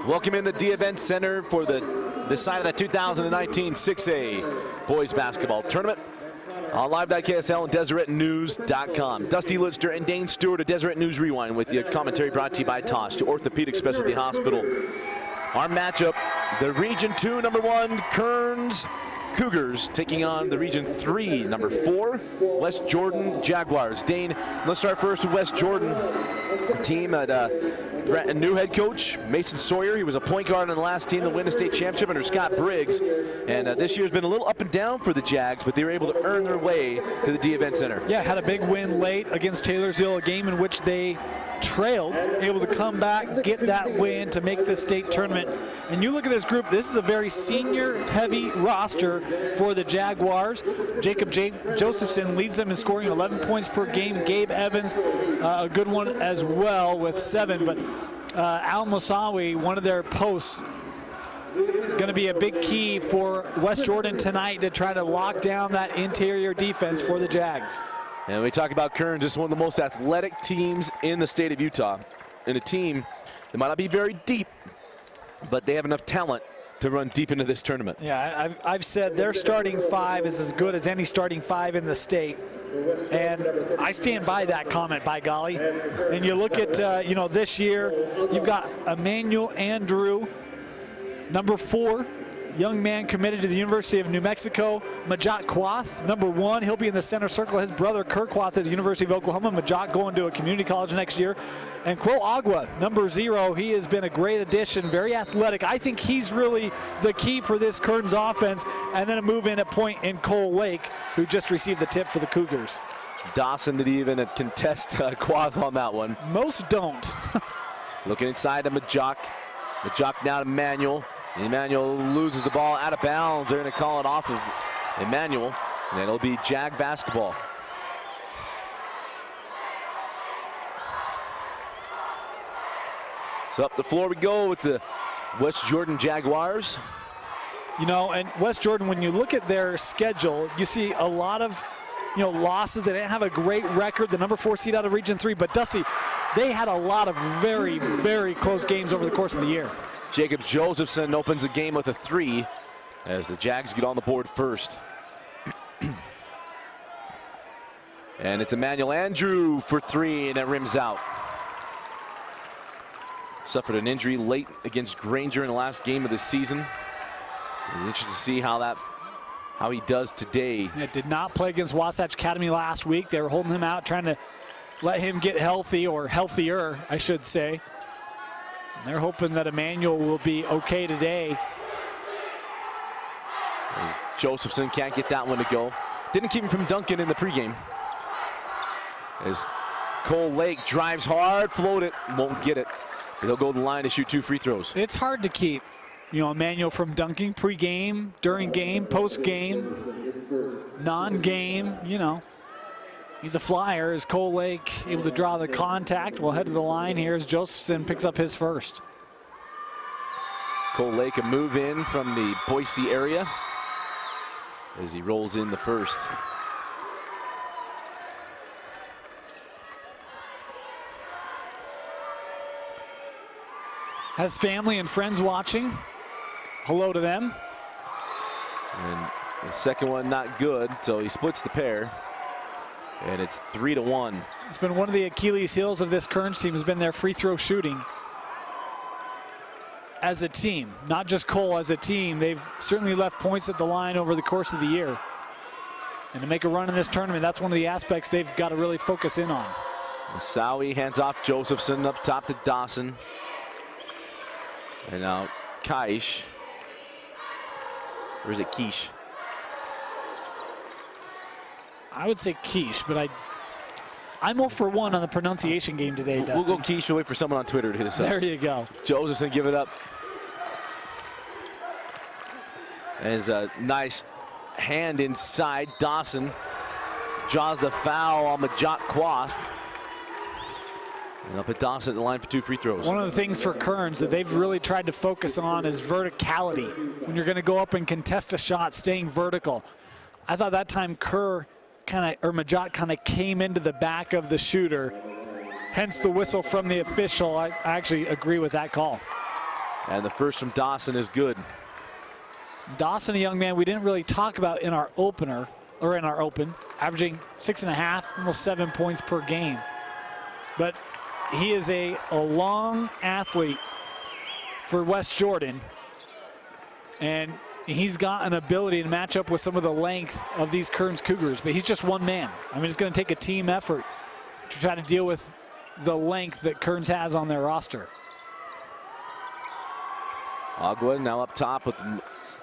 Welcome in the D-Event Center for the side of the 2019 6A Boys Basketball Tournament on Live.KSL and DeseretNews.com. Dusty Lister and Dane Stewart of Deseret News Rewind with you. Commentary brought to you by Tosh, your orthopedic specialty hospital. Our matchup, the Region 2 #1 Kearns Cougars taking on the Region 3 #4 West Jordan Jaguars. Dane, let's start first with West Jordan. The team at a new head coach, Mason Sawyer. He was a point guard on the last team to win the state championship under Scott Briggs. And this year's been a little up and down for the Jags, but they were able to earn their way to the D-Event Center. Yeah, had a big win late against Taylorsville, a game in which they trailed, able to come back, get that win to make the state tournament. And you look at this group, this is a very senior-heavy roster for the Jaguars. Jacob Josephson leads them in scoring 11 points per game. Gabe Evans, a good one as well with 7. But Al Mosawi, one of their posts, going to be a big key for West Jordan tonight to try to lock down that interior defense for the Jags. And we talk about Kearns, just one of the most athletic teams in the state of Utah. And a team that might not be very deep, but they have enough talent to run deep into this tournament. Yeah, I've said their starting 5 is as good as any starting 5 in the state. And I stand by that comment, by golly. And you look at, you know, this year, you've got Emmanuel Andrew, #4. Young man committed to the University of New Mexico. Majot Quath, #1. He'll be in the center circle. His brother, Kirk Quath, at the University of Oklahoma. Majot going to a community college next year. And Quo Agua, #0. He has been a great addition, very athletic. I think he's really the key for this Kearns offense. And then a move in at point in Cole Lake, who just received the tip for the Cougars. Dawson did even contest Quath on that one. Most don't. Looking inside to Majok. Majok now to Emmanuel. Emmanuel loses the ball out of bounds. They're going to call it off of Emmanuel, and it'll be Jag basketball. So up the floor we go with the West Jordan Jaguars. You know, and West Jordan, when you look at their schedule, you see a lot of, you know, losses. They didn't have a great record, the #4 seed out of Region 3, but Dusty, they had a lot of very, very close games over the course of the year. Jacob Josephson opens the game with a 3 as the Jags get on the board first. And it's Emmanuel Andrew for 3, and it rims out. Suffered an injury late against Granger in the last game of the season. Interesting to see how he does today. Yeah, did not play against Wasatch Academy last week. They were holding him out, trying to let him get healthy, or healthier, I should say. They're hoping that Emmanuel will be okay today. Josephson can't get that one to go. Didn't keep him from dunking in the pregame. As Cole Lake drives hard, float it, won't get it. He'll go to the line to shoot 2 free throws. It's hard to keep, you know, Emmanuel from dunking pregame, during game, post-game, non-game, you know. He's a flyer. Is Cole Lake able to draw the contact? We'll head to the line here as Josephson picks up his first. Cole Lake a move in from the Boise area as he rolls in the first. Has family and friends watching. Hello to them. And the second one not good, so he splits the pair. And it's 3-1. It's been one of the Achilles heels of this Kearns team has been their free throw shooting. As a team, not just Cole, as a team, they've certainly left points at the line over the course of the year. And to make a run in this tournament, that's one of the aspects they've got to really focus in on. Mosawi hands off Josephson up top to Dawson. And now Kaish. Or is it Quiche? I would say quiche, but I'm 0 for 1 on the pronunciation game today, Dustin. We'll go quiche. We'll wait for someone on Twitter to hit us up. There you go. Josephson give it up. There's a nice hand inside. Dawson draws the foul on Majot Quath. And up at Dawson at the line for 2 free throws. One of the things for Kearns that they've really tried to focus on is verticality. When you're going to go up and contest a shot, staying vertical. I thought that time Majot kind of came into the back of the shooter. Hence the whistle from the official. I actually agree with that call. And the first from Dawson is good. Dawson, a young man we didn't really talk about in our opener, or in our open, averaging 6.5, almost 7 points per game. But he is a long athlete for West Jordan. And he's got an ability to match up with some of the length of these Kearns Cougars, but he's just one man. I mean, it's going to take a team effort to try to deal with the length that Kearns has on their roster. Agua now up top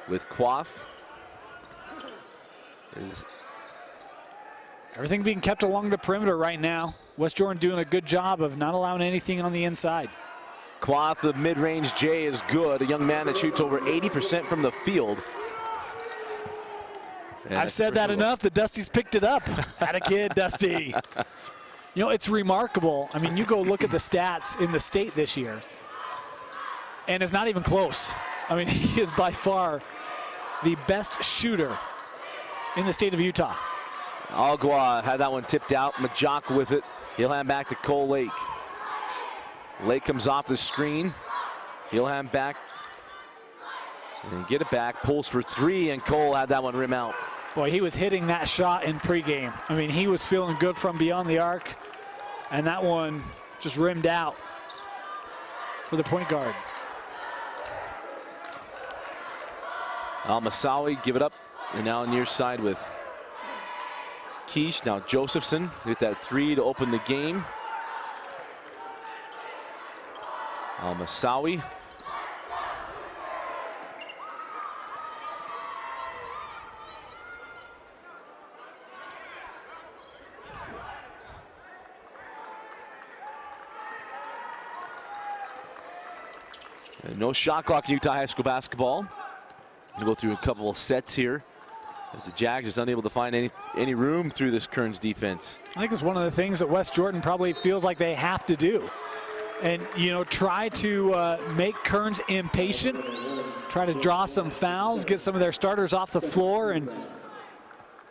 with Quaff. Everything being kept along the perimeter right now. West Jordan doing a good job of not allowing anything on the inside. Quaff, the mid-range J, is good. A young man that shoots over 80% from the field. And I've said that enough that Dusty's picked it up. Had a kid, Dusty. You know, it's remarkable. I mean, you go look at the stats in the state this year, and it's not even close. I mean, he is by far the best shooter in the state of Utah. Agua had that one tipped out. Majok with it. He'll hand back to Cole Lake. Lake comes off the screen. He'll hand back and get it back. Pulls for three, and Cole had that one rim out. Boy, he was hitting that shot in pregame. I mean, he was feeling good from beyond the arc, and that one just rimmed out for the point guard. Al-Masawi give it up, and now near side with Keish. Now Josephson with that three to open the game. Al-Masawi. And no shot clock in Utah High School basketball. We'll go through a couple of sets here as the Jags is unable to find any room through this Kearns defense. I think it's one of the things that West Jordan probably feels like they have to do. And, you know, try to make Kearns impatient, try to draw some fouls, get some of their starters off the floor, and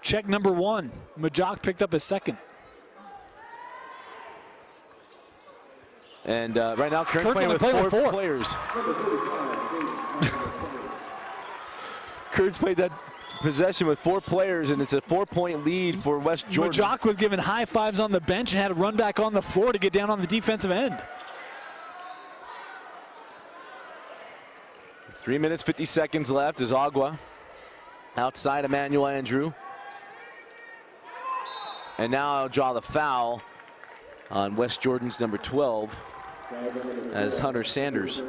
check number one. Majok picked up his second. And right now, Kearns playing with four players. Kearns played that possession with 4 players, and it's a 4-point lead for West Jordan. Majok was given high fives on the bench and had to run back on the floor to get down on the defensive end. 3 minutes, 50 seconds left as Agua outside Emmanuel Andrew. And now I'll draw the foul on West Jordan's number 12 as Hunter Sanders.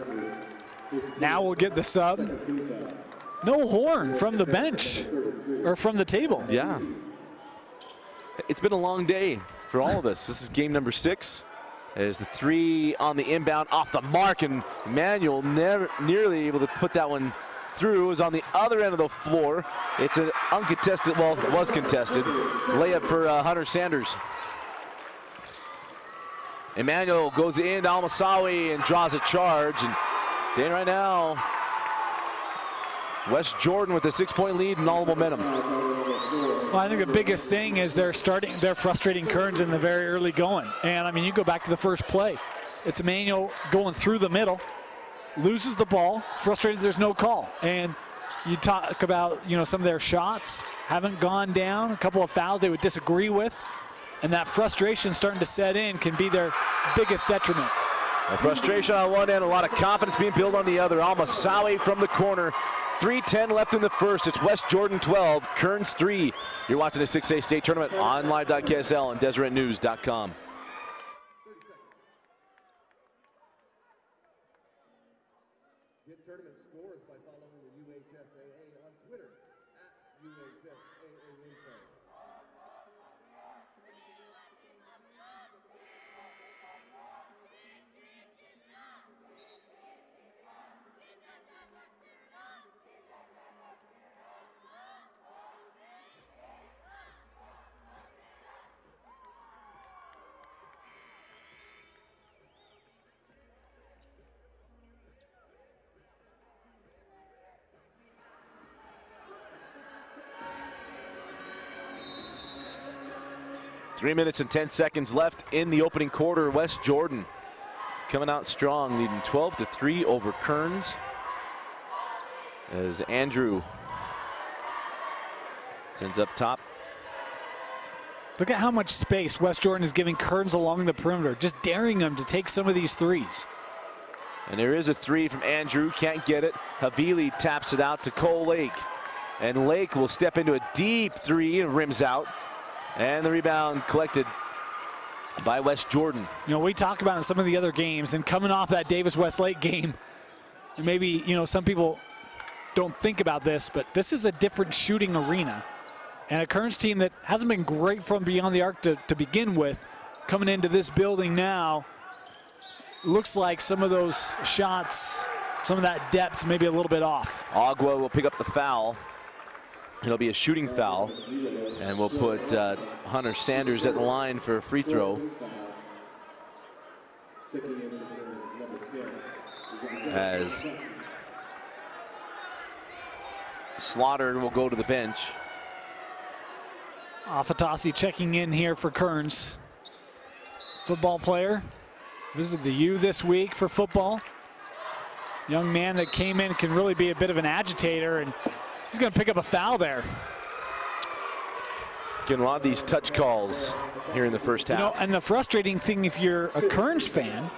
Now we'll get the sub. No horn from the bench or from the table. Yeah. It's been a long day for all of us. This is game number 6. As the three on the inbound off the mark, and Emmanuel never nearly able to put that one through. It was on the other end of the floor. It's an uncontested, well, it was contested, layup for Hunter Sanders. Emmanuel goes in to Al-Masawi and draws a charge. And then right now, West Jordan with a 6-point lead and all momentum. Well, I think the biggest thing is they're frustrating Kearns in the very early going. And I mean, you go back to the first play. It's Emmanuel going through the middle, loses the ball, frustrated there's no call. And you talk about, you know, some of their shots haven't gone down, a couple of fouls they would disagree with. And that frustration starting to set in can be their biggest detriment. A frustration on one end, a lot of confidence being built on the other. Al-Masawi from the corner. 3:10 left in the first. It's West Jordan 12, Kearns 3. You're watching the 6A state tournament on live.ksl and DeseretNews.com. Get tournament scores by following the UHSAA on Twitter @UHSAA Info. Three minutes and 10 seconds left in the opening quarter. West Jordan coming out strong, leading 12-3 over Kearns. As Andrew sends up top. Look at how much space West Jordan is giving Kearns along the perimeter, just daring them to take some of these threes. And there is a three from Andrew, can't get it. Havili taps it out to Cole Lake. And Lake will step into a deep three and rims out. And the rebound collected by West Jordan. You know, we talk about in some of the other games, and coming off that Davis-Westlake game, maybe, you know, some people don't think about this, but this is a different shooting arena. And a Kearns team that hasn't been great from beyond the arc to begin with, coming into this building now, looks like some of those shots, some of that depth maybe a little bit off. Agua will pick up the foul. It'll be a shooting foul, and we'll put Hunter Sanders at the line for a free throw. As Slaughter will go to the bench. Afatasi checking in here for Kearns. Football player. Visited the U this week for football. Young man that came in can really be a bit of an agitator, and he's going to pick up a foul there. Getting a lot of these touch calls here in the first half. You know, and the frustrating thing if you're a Kearns fan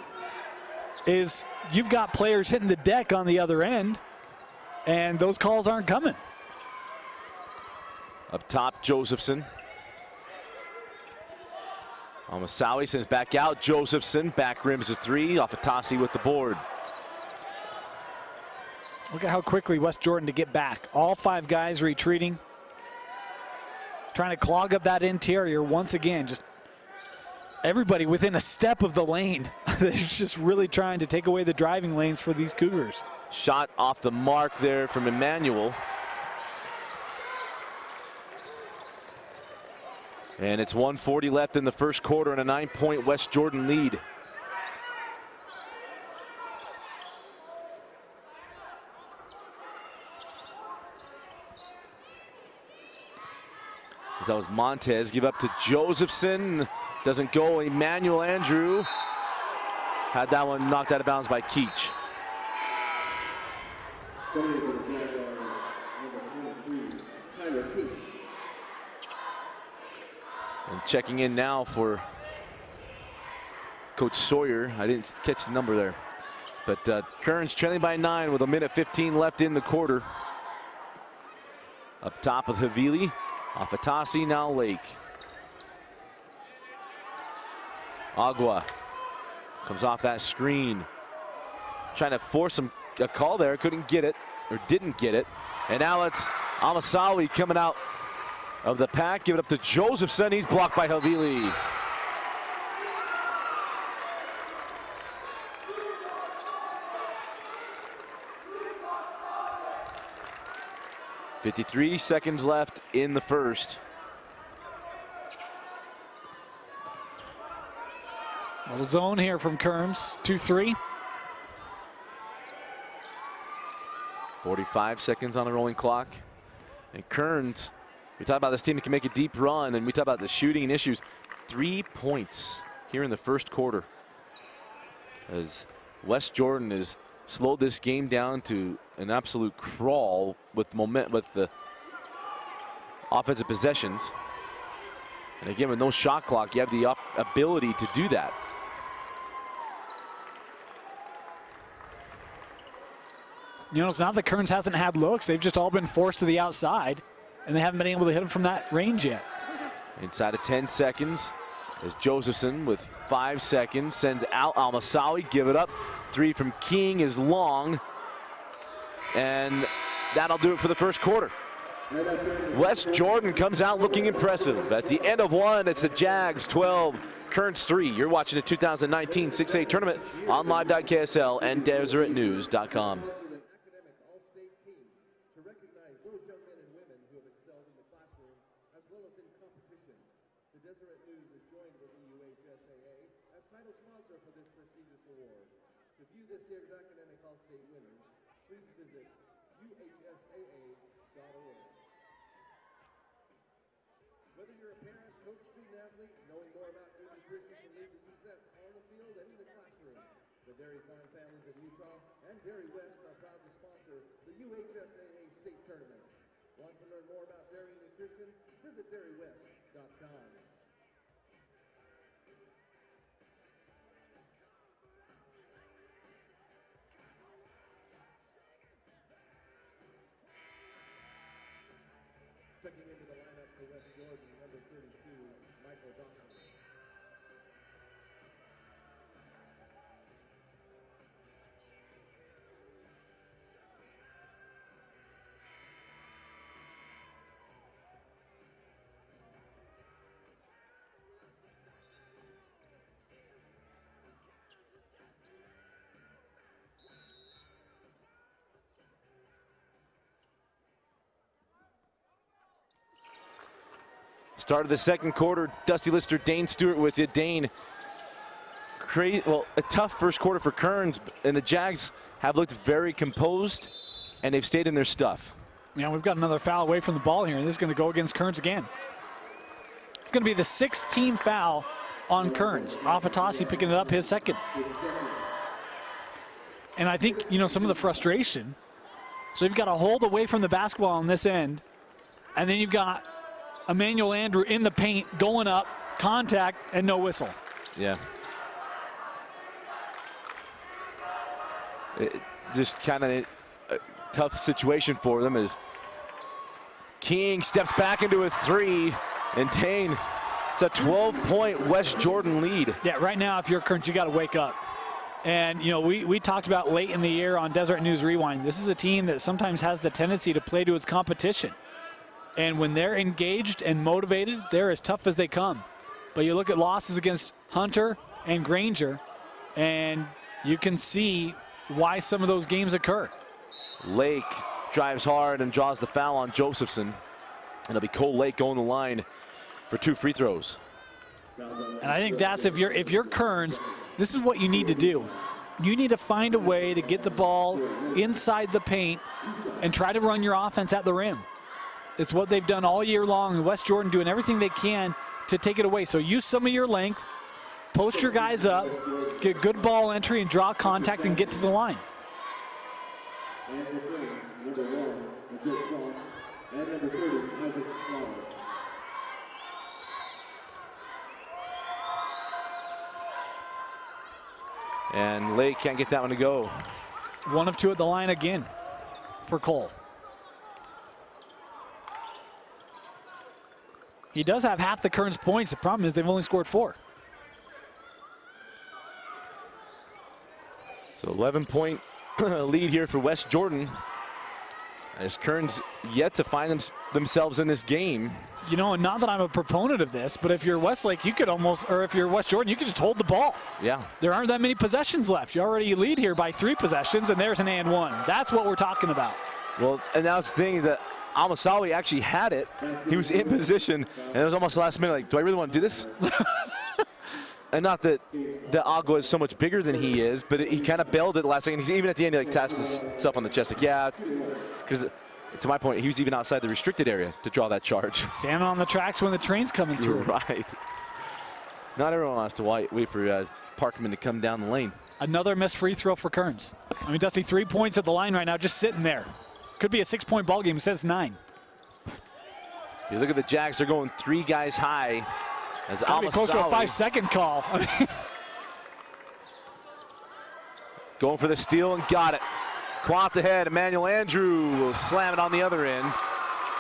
is you've got players hitting the deck on the other end, and those calls aren't coming. Up top, Josephson. Amasawi sends back out. Josephson back rims a three off Atassi with the board. Look at how quickly West Jordan to get back. All five guys retreating, trying to clog up that interior once again. Just everybody within a step of the lane. They're just really trying to take away the driving lanes for these Cougars. Shot off the mark there from Emmanuel. And it's 1:40 left in the first quarter and a 9-point West Jordan lead. As that was Montez, give up to Josephson. Doesn't go. Emmanuel Andrew had that one knocked out of bounds by Keach. And checking in now for Coach Sawyer. I didn't catch the number there. But Kearns trailing by 9 with 1:15 left in the quarter. Up top of Havili. Off Atassi, now Lake. Agua comes off that screen. Trying to force a call there. Couldn't get it, or didn't get it. And now it's Amasawi coming out of the pack. Give it up to Josephson. He's blocked by Havili. .53 seconds left in the first. Little zone here from Kearns, 2-3. 45 seconds on the rolling clock. And Kearns, we talk about this team that can make a deep run, and we talk about the shooting issues. 3 points here in the first quarter. As West Jordan has slowed this game down to an absolute crawl with the offensive possessions. And again, with no shot clock, you have the ability to do that. You know, it's not that Kearns hasn't had looks. They've just all been forced to the outside, and they haven't been able to hit them from that range yet. Inside of 10 seconds, as Josephson with 5 seconds sends out Almasawi, give it up. Three from King is long, and that'll do it for the first quarter. West Jordan comes out looking impressive. At the end of one, it's the Jags 12, Kearns 3. You're watching the 2019 6A tournament on live.ksl and DeseretNews.com. Deseret News is joined with the UHSAA as title sponsor for this prestigious award. To view this year's academic All-State winners, please visit UHSAA.org. Whether you're a parent, coach, student, athlete, knowing more about game nutrition can lead to success on the field and in the classroom, The Dairy Farm families of Utah and Dairy West are proud to sponsor the UHSAA state tournaments. Want to learn more about dairy nutrition? Visit dairywest.com. Checking into the lineup for West Jordan, number 32, Michael Dawson. Start of the second quarter, Dusty Lister, Dane Stewart with you. Dane, a tough first quarter for Kearns, and the Jags have looked very composed, and they've stayed in their stuff. Yeah, we've got another foul away from the ball here, and this is going to go against Kearns again. It's going to be the 6th team foul on Kearns. Afatasi picking it up, his second. And I think, some of the frustration. So you've got a hold away from the basketball on this end, and then you've got Emmanuel Andrew in the paint, going up, contact, and no whistle. Yeah. Just kind of a tough situation for them as King steps back into a 3, and Dane, it's a 12-point West Jordan lead. Yeah, right now, if you're Kearns, you got to wake up. And, we talked about late in the year on Deseret News Rewind, this is a team that sometimes has the tendency to play to its competition. And when they're engaged and motivated, they're as tough as they come. But you look at losses against Hunter and Granger, and you can see why some of those games occur. Lake drives hard and draws the foul on Josephson. And it'll be Cole Lake going the line for 2 free throws. And I think that's, if you're Kearns, this is what you need to do. You need to find a way to get the ball inside the paint and try to run your offense at the rim. It's what they've done all year long, and West Jordan doing everything they can to take it away. So use some of your length, post your guys up, get good ball entry, and draw contact and get to the line. And Lake can't get that one to go. 1 of 2 at the line again for Cole. He does have half the Kearns points. The problem is they've only scored 4. So 11-point lead here for West Jordan. As Kearns yet to find themselves in this game. And not that I'm a proponent of this, but if you're Westlake, you could almost, or if you're West Jordan, you could just hold the ball. Yeah. There aren't that many possessions left. You already lead here by 3 possessions, and there's an and 1. That's what we're talking about. Well, and that was the thing that Almasawi actually had it. He was in position, and it was almost the last minute, like, do I really want to do this? And not that Agua is so much bigger than he is, but he kind of bailed it the last second. He's even at the end, he tapped himself on the chest, like, yeah, because to my point, he was even outside the restricted area to draw that charge. Standing on the tracks when the train's coming through. Right. Not everyone wants to wait for Parkman to come down the lane. Another missed free throw for Kearns. I mean, Dusty, 3 points at the line right now, just sitting there. Could be a 6-point ball game. It says 9. You look at the Jags; they're going 3 guys high. As be close to a 5-second call. Going for the steal and got it. Quant ahead. Emmanuel Andrew will slam it on the other end.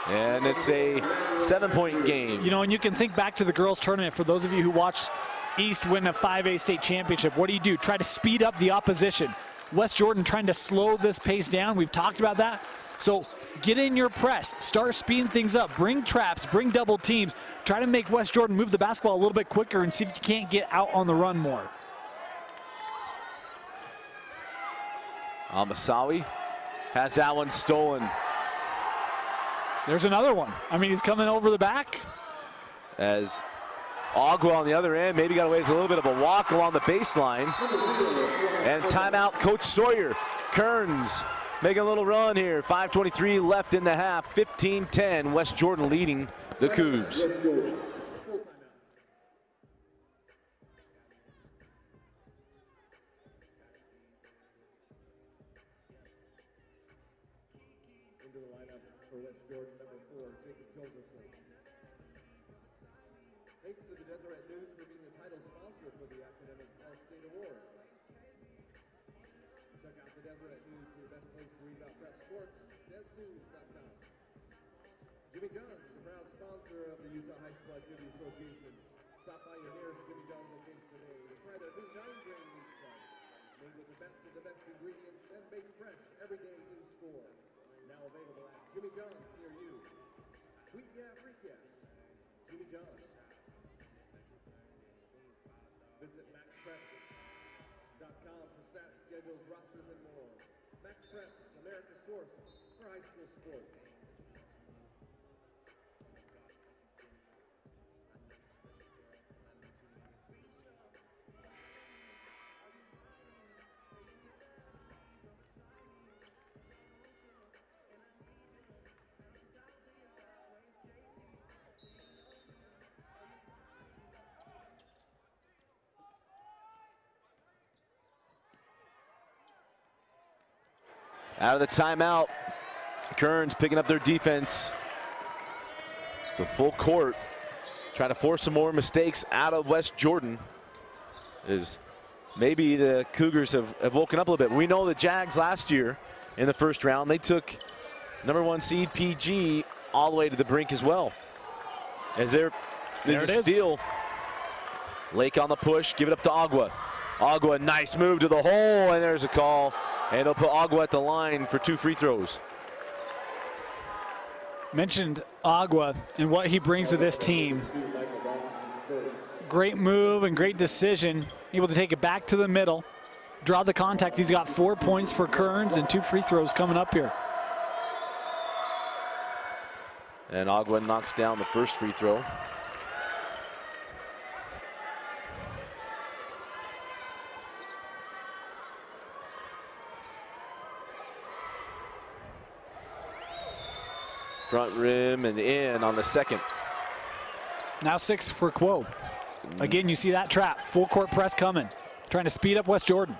And it's a 7-point game. And you can think back to the girls' tournament. For those of you who watched East win a 5A state championship, what do? Try to speed up the opposition. West Jordan trying to slow this pace down. We've talked about that. So get in your press. Start speeding things up. Bring traps. Bring double teams. Try to make West Jordan move the basketball a little bit quicker and see if you can't get out on the run more. Almasawi has that one stolen. There's another one. I mean, he's coming over the back. As Agua on the other end maybe got away with a little bit of a walk along the baseline. And timeout, Coach Sawyer. Kearns making a little run here. 5:23 left in the half. 15-10, West Jordan leading the Cougs. into the lineup for West Jordan, number 4, Jacob Josephson. Thanks to the Deseret News for being the title sponsor for the Academic All-State Awards. Check out the Deseret News for the best place to read about prep sports, desnews.com. Jimmy John's is a proud sponsor of the Utah High School Activity Association. Stop by your nearest Jimmy John's location today to try their new 9-grain meat sub. Made with the best of the best ingredients and baked fresh every day in store. Now available at Jimmy John's near you. Tweet yeah, freak yeah. Jimmy John's. Visit MaxPreps.com for stats, schedules, rosters, and more. Max Preps, America's source for high school sports. Out of the timeout, Kearns picking up their defense. The full court, trying to force some more mistakes out of West Jordan. Is maybe the Cougars have woken up a little bit. We know the Jags last year in the first round, they took #1 seed PG all the way to the brink as well. As there's a steal. Lake on the push, give it up to Agua. Agua, nice move to the hole, and there's a call. And it'll put Agua at the line for 2 free throws. Mentioned Agua and what he brings to this team. Great move and great decision. Able to take it back to the middle. Draw the contact. He's got 4 points for Kearns and 2 free throws coming up here. And Agua knocks down the first free throw. Front rim and in on the second. Now 6 for Quo. Again, you see that trap. Full court press coming. Trying to speed up West Jordan.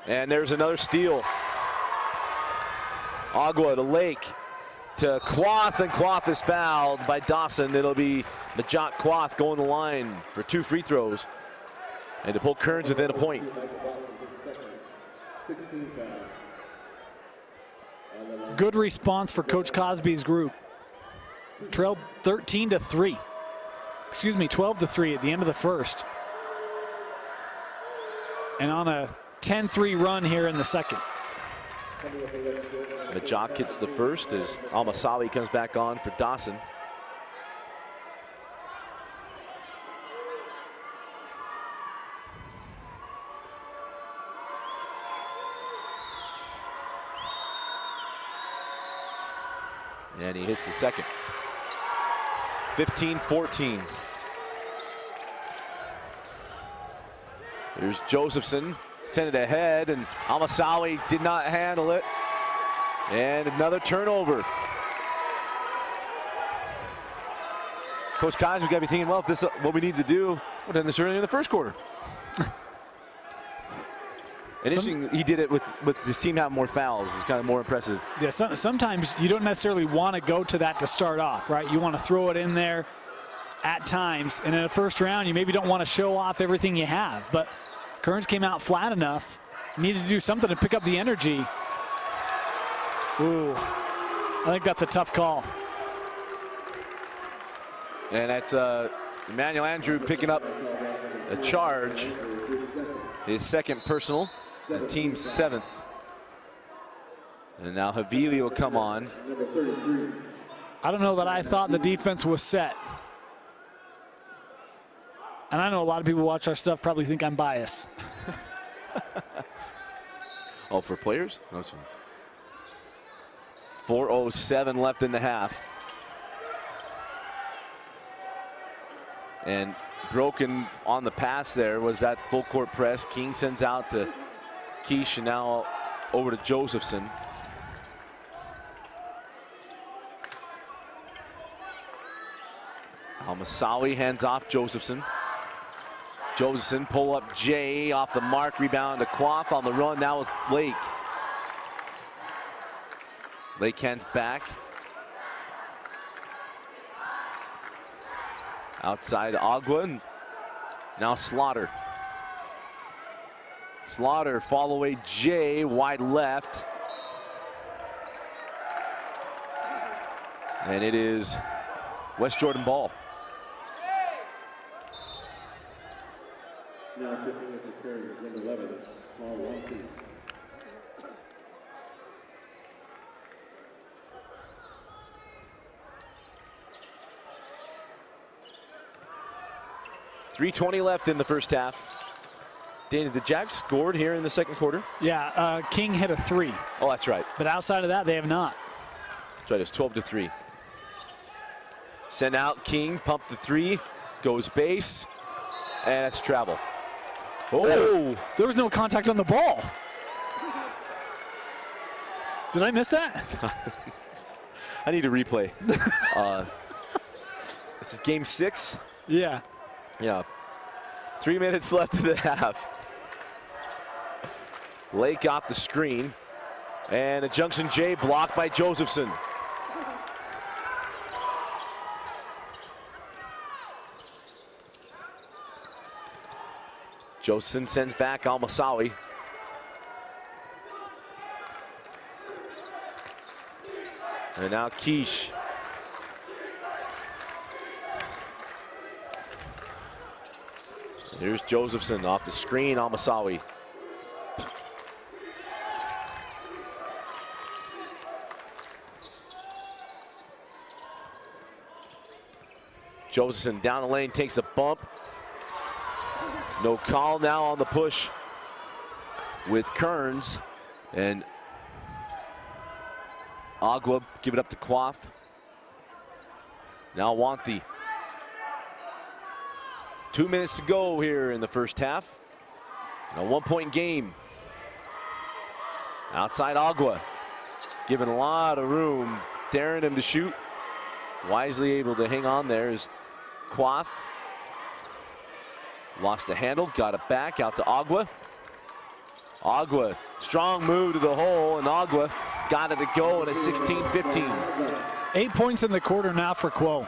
And there's another steal. Agua to Lake to Quath, and Quath is fouled by Dawson. It'll be Majak Quath going to the line for 2 free throws. And to pull Kearns within a point. 16 foul. Good response for Coach Cosby's group. Trailed 13-3. Excuse me, 12-3 at the end of the first. And on a 10-3 run here in the second. Majak hits the first as Almasawi comes back on for Dawson. And he hits the second. 15-14. Here's Josephson, sent it ahead, and Almasawi did not handle it. And another turnover. Coach Kai's, we've got to be thinking, well, if this is what we need to do, we'll done this earlier in the first quarter. And interesting, he did it with his team having more fouls. It's kind of more impressive. Yeah, sometimes you don't necessarily want to go to that to start off, right? You want to throw it in there at times. And in the first round, you maybe don't want to show off everything you have. But Kearns came out flat enough. Needed to do something to pick up the energy. Ooh, I think that's a tough call. And that's Emmanuel Andrew picking up a charge. His second personal. The team's 7th. And now Havili will come on. I don't know that I thought the defense was set. And I know a lot of people who watch our stuff probably think I'm biased. Oh, for players? No, 4:07 left in the half. And broken on the pass there was that full court press. King sends out to Keish, and now over to Josephson. Almasawi hands off Josephson. Josephson pull up Jay off the mark, rebound to Quath on the run now with Lake. Lake Kent's back. Outside Agua. Now Slaughter. Slaughter, fall away Jay, wide left. And it is West Jordan ball. Now tipping at the Kearns, number 11, ball 1-2. .320 left in the first half. Dana, the Jacks scored here in the second quarter? Yeah, King hit a 3. Oh, that's right. But outside of that, they have not. That's right, it's 12-3. Send out King, pump the 3, goes base, and that's travel. Oh, there was no contact on the ball. Did I miss that? I need a replay. This is game 6. Yeah. Yeah. 3 minutes left in the half. Lake off the screen. And a Junction J blocked by Josephson. Josephson sends back Almasawi. And now Quiche. Here's Josephson off the screen, Almasawi. Josephson down the lane, takes a bump. No call now on the push with Kearns. And Agua give it up to Quaff. Now Wanthy. 2 minutes to go here in the first half. A 1-point game. Outside Agua, given a lot of room, daring him to shoot. Wisely able to hang on there is Quaff. Lost the handle, got it back out to Agua. Agua, strong move to the hole, and Agua got it to go, and it's 16-15. 8 points in the quarter now for Quo.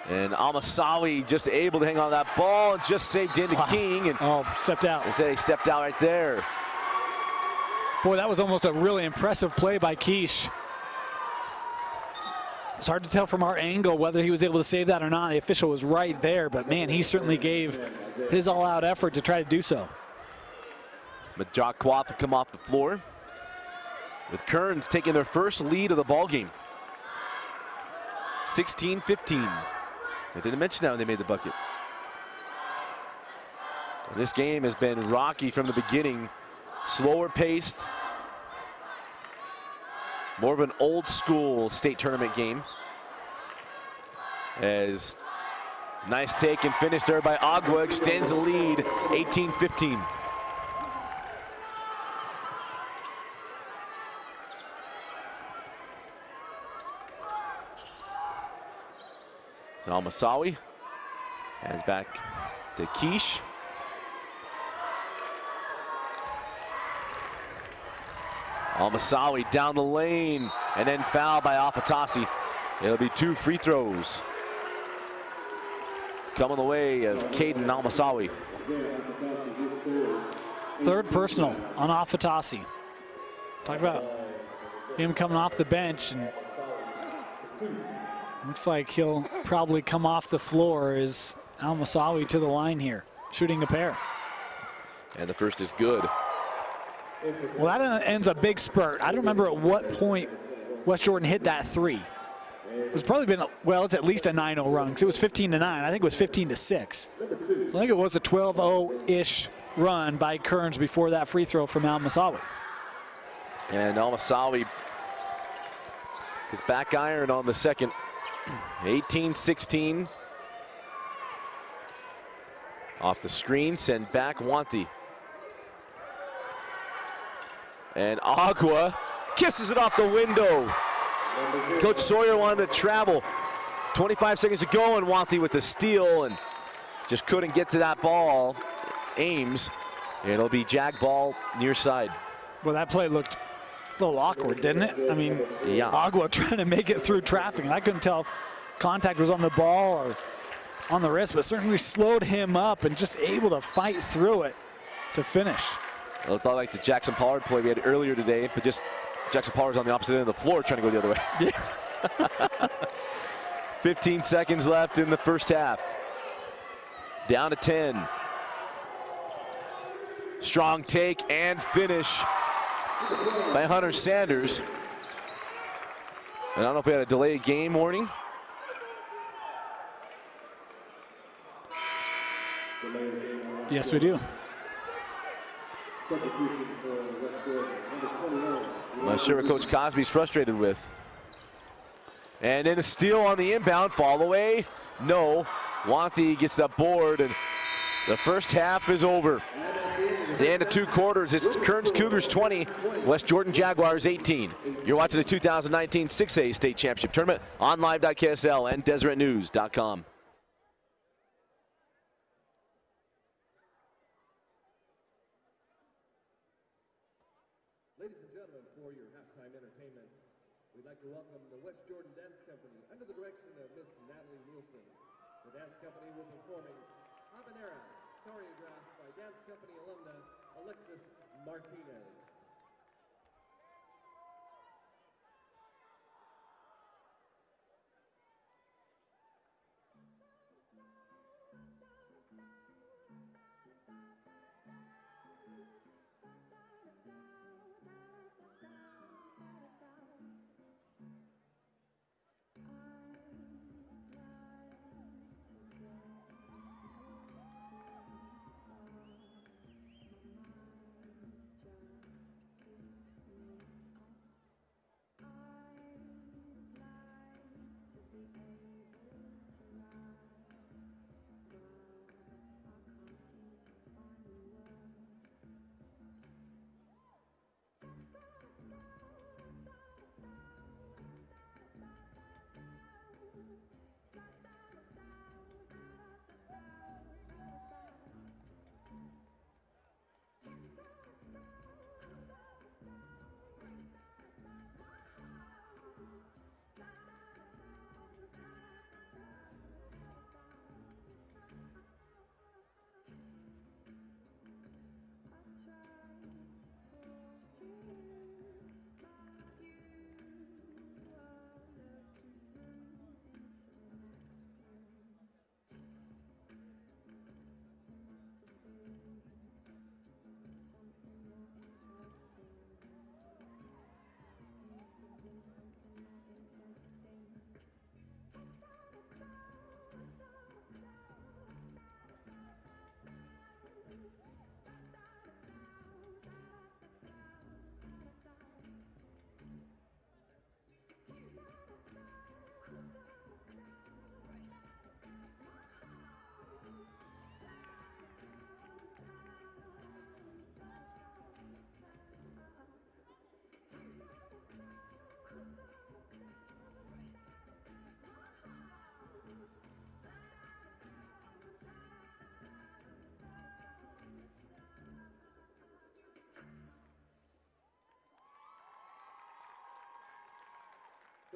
And Almasawi just able to hang on that ball and just saved into King. And stepped out. They say he stepped out right there. Boy, that was almost a really impressive play by Quiche. It's hard to tell from our angle whether he was able to save that or not. The official was right there, but man, he certainly gave his all-out effort to try to do so. But Jock Quaff to come off the floor, with Kearns taking their first lead of the ball game. 16-15. I didn't mention that when they made the bucket. This game has been rocky from the beginning. Slower paced. More of an old school state tournament game. As nice take and finish there by Agua extends the lead, 18-15. Almasawi hands back to Quiche. Almasawi down the lane and then foul by Afatasi. It'll be 2 free throws coming the way of Caden Almasawi. Third personal on Afatasi. Talk about him coming off the bench, and looks like he'll probably come off the floor as Almasawi to the line here, shooting a pair. And the first is good. Well, that ends a big spurt. I don't remember at what point West Jordan hit that 3. It's probably been, well, it's at least a 9-0 run, because it was 15-9. I think it was 15-6. I think it was a 12-0-ish run by Kearns before that free throw from Almasawi. And Almasawi with back iron on the second. 18-16. Off the screen, send back Wanthy. And Agua kisses it off the window. Coach Sawyer wanted to travel. 25 seconds to go, and Wanthy with the steal and just couldn't get to that ball. Ames. It'll be Jag ball near side. Well, that play looked A little awkward, didn't it? I mean, yeah. Agua trying to make it through traffic, and I couldn't tell if contact was on the ball or on the wrist, but certainly slowed him up and just able to fight through it to finish. It looked like the Jackson Pollard play we had earlier today, but just Jackson Pollard's on the opposite end of the floor trying to go the other way. Yeah. 15 seconds left in the first half. Down to 10. Strong take and finish by Hunter Sanders. And I don't know if we had a delayed game warning. Yes, we do. Substitution for West Jordan, number 21. I'm not sure what Coach Cosby's frustrated with. And then a steal on the inbound, fall away. No, Wanthi gets that board, and the first half is over. The end of 2 quarters, it's Kearns Cougars 20, West Jordan Jaguars 18. You're watching the 2019 6A State Championship Tournament on live.ksl and DeseretNews.com. Ladies and gentlemen, for your halftime entertainment, we'd like to welcome the West Jordan Dance Company under the direction of Miss Natalie Nielsen. The dance company will be performing Habanera, choreographed by dance company alumna Alexis Martinez.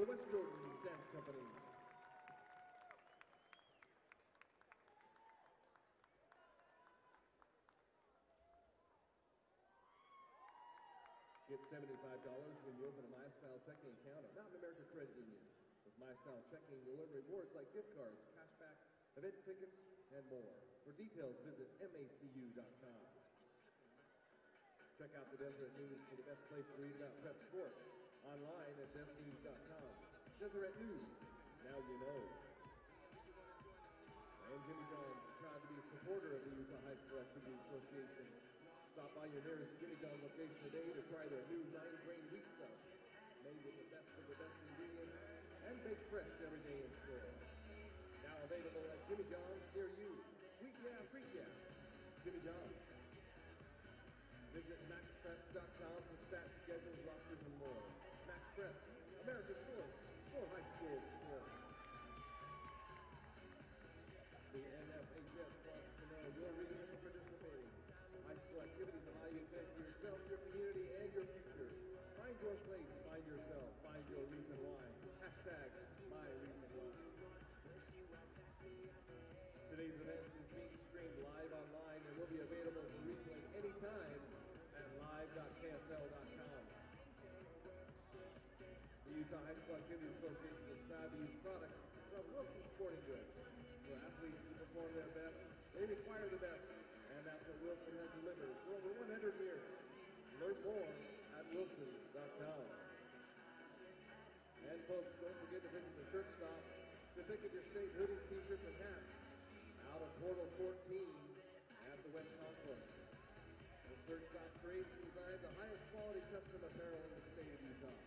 The West Jordan Dance Company. Get $75 when you open a MyStyle checking account at Mountain America Credit Union. With MyStyle checking, you'll earn rewards like gift cards, cashback, event tickets, and more. For details, visit macu.com. Check out the Deseret News for the best place to read about prep sports. Online at DesNews.com. Deseret News, now you know. I am Jimmy John, proud to be a supporter of the Utah High School Activity Association. Stop by your nearest Jimmy John location today to try their new 9-grain wheat sauce. Made with the best of the best ingredients and baked fresh every day in store. Now available at Jimmy John's near you. Wheat yeah, freak yeah. Jimmy John's. Visit MaxPreps.com for stats, schedules, rosters, and more. Max Preps, America's source for high school sports. The NFHS wants to know your reason for participating. High school activities allow you to think for yourself, your community, and your future. Find your place, find yourself, find your reason why. Hashtag my reason why. Today's event is being streamed live online and will be available for replay anytime at live.ksl.com. The Utah High School Activities Association is proud to use products from Wilson Sporting Goods. For athletes to perform their best, they require the best, and that's what Wilson has delivered for over 100 years. Learn more at wilsons.com. And folks, don't forget to visit the shirt stop to pick up your state hoodies, t-shirts, and hats out of Portal 14 at the West Concourse. The shirt stop creates and designs the highest quality custom apparel in the state of Utah.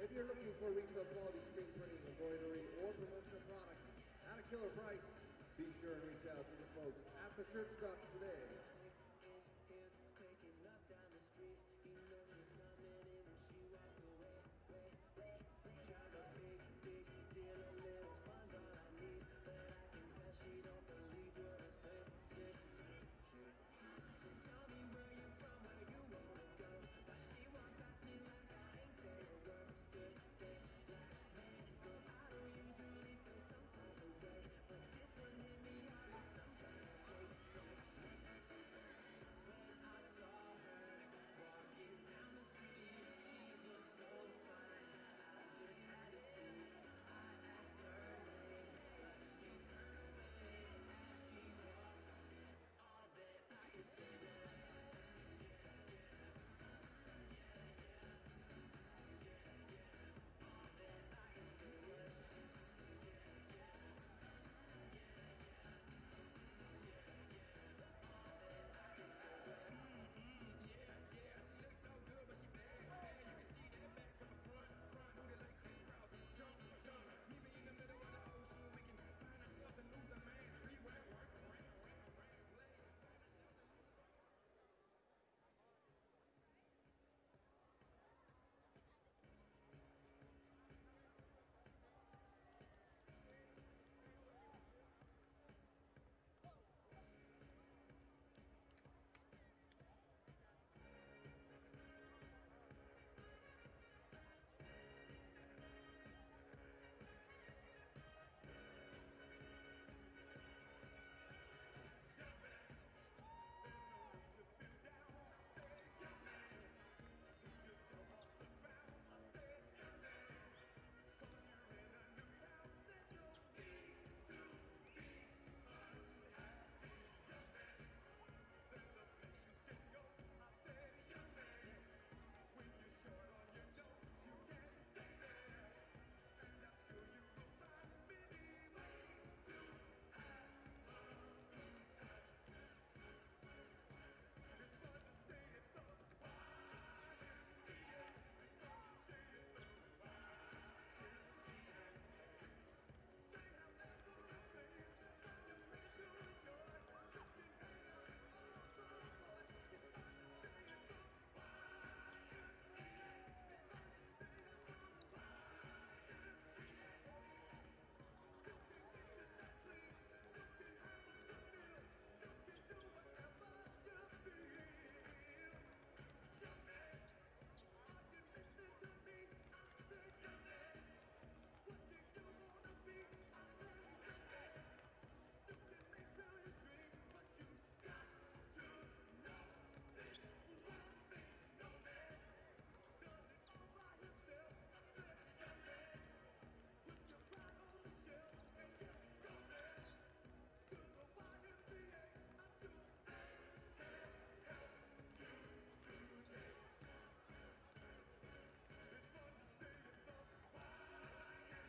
If you're looking for retail quality screen printing, embroidery, or promotional products at a killer price, be sure and reach out to the folks at the shirt stop today.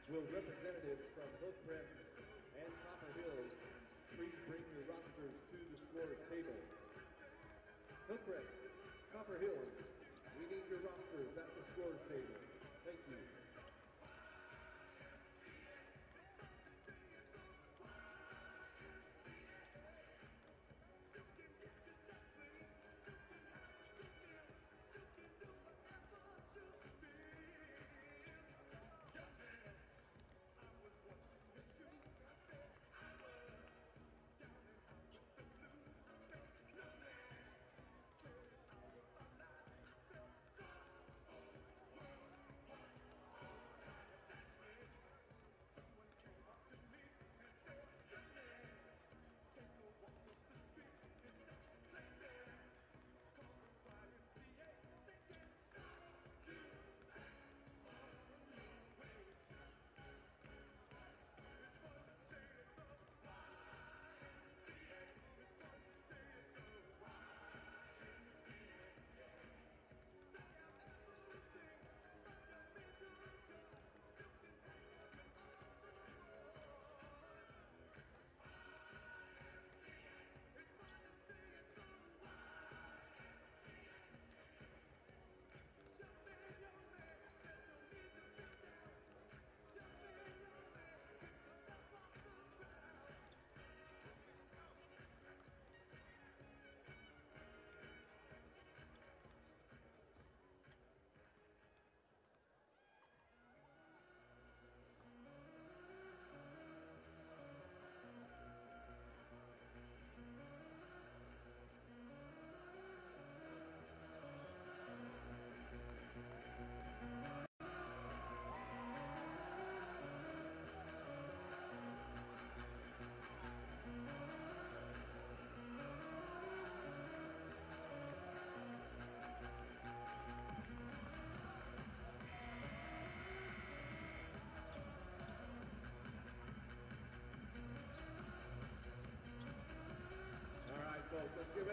Will representatives from Hillcrest and Copper Hills please bring your rosters to the scorer's table? Hillcrest, Copper Hills, we need your rosters at the scorer's table. Thank you.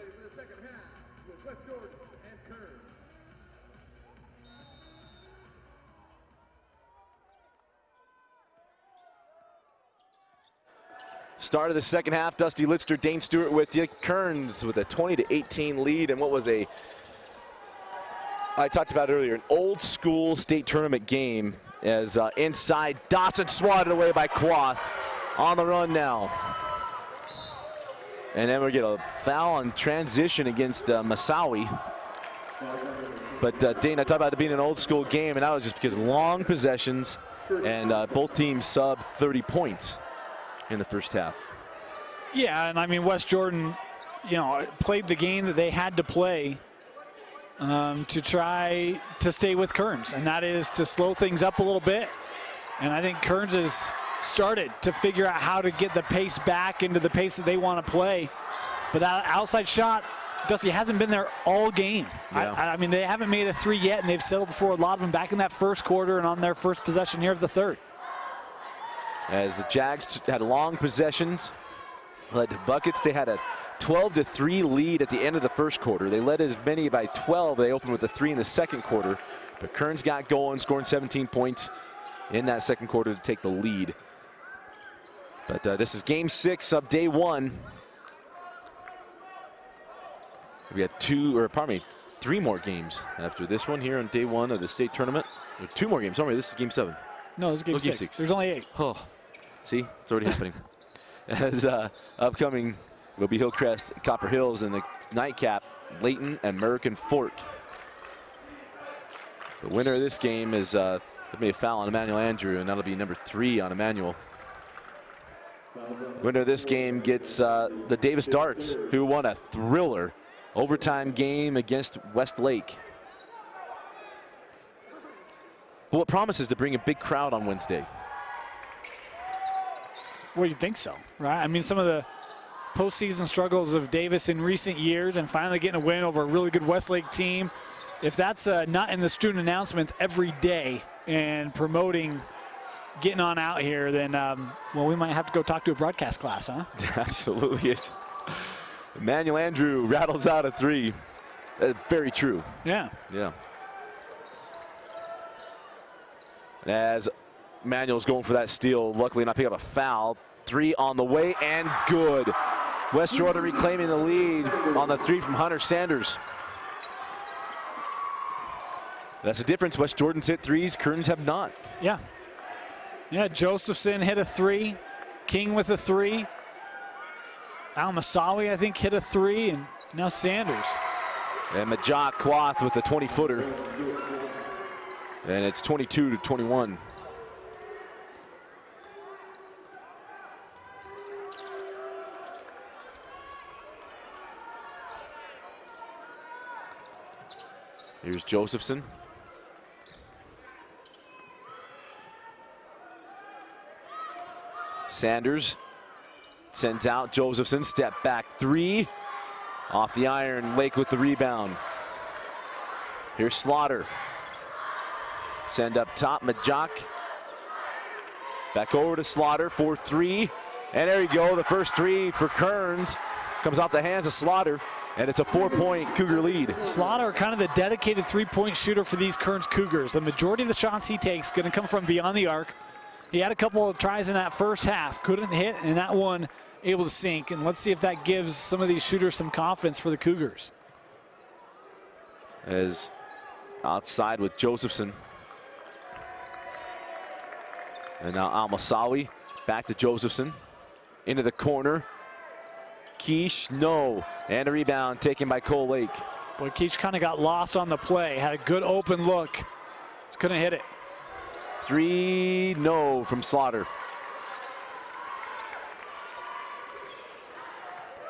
ready for the second half with West Jordan and Kearns. Start of the second half, Dusty Litster, Dane Stewart with you. Kearns with a 20-18 lead in what was I talked about earlier, an old school state tournament game as inside Dawson swatted away by Quath. On the run now. And then we get a foul on transition against Masawi. But Dane, I talked about it being an old school game, and that was just because long possessions and both teams sub 30 points in the first half. Yeah, and I mean, West Jordan, you know, played the game that they had to play to try to stay with Kearns, and that is to slow things up a little bit. And I think Kearns has started to figure out how to get the pace back into the pace that they want to play. But that outside shot, Dusty, hasn't been there all game. Yeah. I mean, they haven't made a three yet, and they've settled for a lot of them back in that first quarter and on their first possession here of the third. As the Jags had long possessions, led to buckets. They had a 12-3 lead at the end of the first quarter. They led as many by 12. They opened with a 3 in the second quarter. But Kearns got going, scoring 17 points in that second quarter to take the lead. But this is game 6 of day 1. We had 3 more games after this one here on day 1 of the state tournament. 2 more games. Sorry, this is game 7. No, this is game 6. There's only 8. Oh, see, it's already happening. As upcoming will be Hillcrest, Copper Hills, and the nightcap, Layton and American Fort. The winner of this game is there'll be a foul on Emmanuel Andrew, and that'll be number 3 on Emmanuel. Winner of this game gets the Davis Darts, who won a thriller overtime game against Westlake. Well, it promises to bring a big crowd on Wednesday. Well, you'd think so, right? I mean, some of the postseason struggles of Davis in recent years and finally getting a win over a really good Westlake team. If that's not in the student announcements every day and promoting getting on out here, then, well, we might have to go talk to a broadcast class, huh? Absolutely. Emmanuel Andrew rattles out a 3. Very true. Yeah. Yeah. As Manuel's going for that steal, luckily not picking up a foul. 3 on the way, and good. West Jordan reclaiming the lead on the 3 from Hunter Sanders. That's the difference. West Jordan's hit 3s, Kearns have not. Yeah. Yeah, Josephson hit a 3. King with a 3. Al-Masawi, I think, hit a 3, and now Sanders. And Majak Quath with the 20-footer. And it's 22-21. Here's Josephson. Sanders sends out Josephson, step back 3. Off the iron, Lake with the rebound. Here's Slaughter. Send up top, Majak. Back over to Slaughter for 3. And there you go, the first 3 for Kearns. Comes off the hands of Slaughter, and it's a 4-point Cougar lead. Slaughter, kind of the dedicated 3-point shooter for these Kearns Cougars. The majority of the shots he takes going to come from beyond the arc. He had a couple of tries in that first half, couldn't hit, and that one able to sink. And let's see if that gives some of these shooters some confidence for the Cougars. As outside with Josephson. And now Al-Masawi back to Josephson. Into the corner. Keish, no. And a rebound taken by Cole Lake. Boy, Keish kind of got lost on the play. Had a good open look. Just couldn't hit it. 3, no from Slaughter.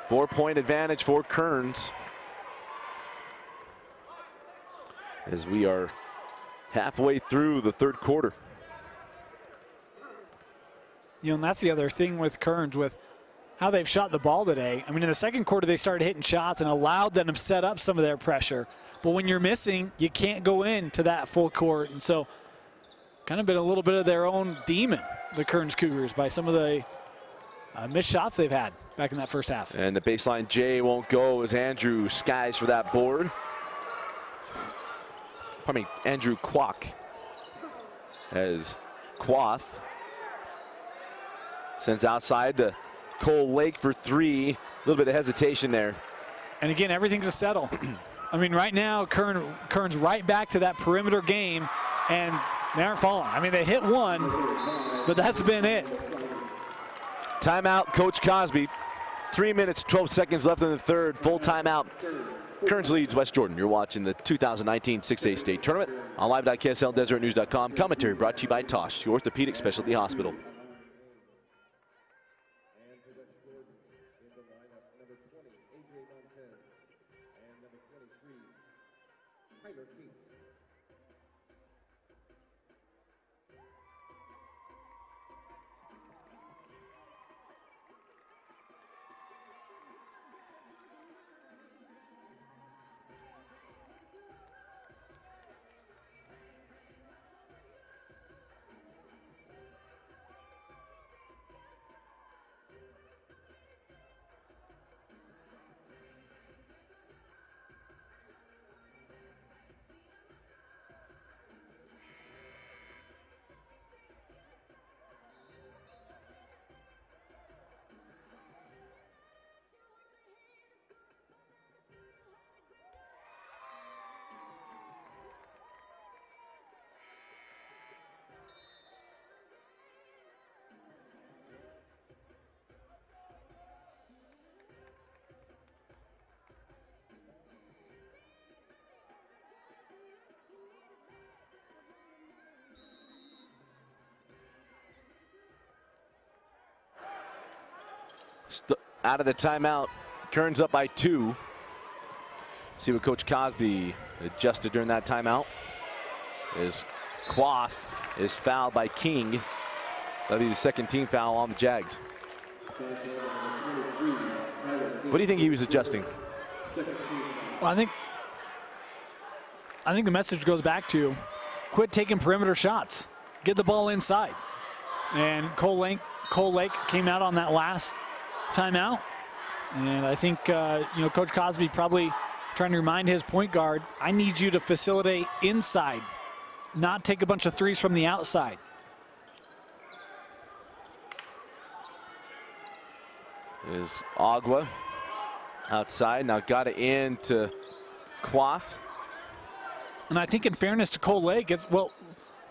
4-point advantage for Kearns. As we are halfway through the third quarter. You know, and that's the other thing with Kearns, with how they've shot the ball today. I mean, in the second quarter, they started hitting shots and allowed them to set up some of their pressure. But when you're missing, you can't go into that full court. And so kind of been a little bit of their own demon, the Kearns Cougars, by some of the missed shots they've had back in that first half. And the baseline J won't go as Andrew skies for that board. Pardon me, Andrew Kwok. As Quoth sends outside to Cole Lake for 3. A little bit of hesitation there. And again, everything's a settle. I mean, right now, Kearns right back to that perimeter game, and they aren't falling. I mean, they hit one, but that's been it. Timeout, Coach Cosby. 3 minutes, 12 seconds left in the third. Full timeout. Kearns leads West Jordan. You're watching the 2019 6A state tournament on live.ksl, DeseretNews.com. Commentary brought to you by Tosh, the Orthopedic Specialty Hospital. Out of the timeout, Kearns up by 2. See what Coach Cosby adjusted during that timeout. As Quoth is fouled by King. That'll be the second team foul on the Jags. What do you think he was adjusting? Well, I think the message goes back to quit taking perimeter shots. Get the ball inside. And Cole Lake came out on that last timeout, and I think Coach Cosby probably trying to remind his point guard, I need you to facilitate inside, not take a bunch of threes from the outside. Is Agua outside, now got it in to Quoth. And I think in fairness to Cole Lake,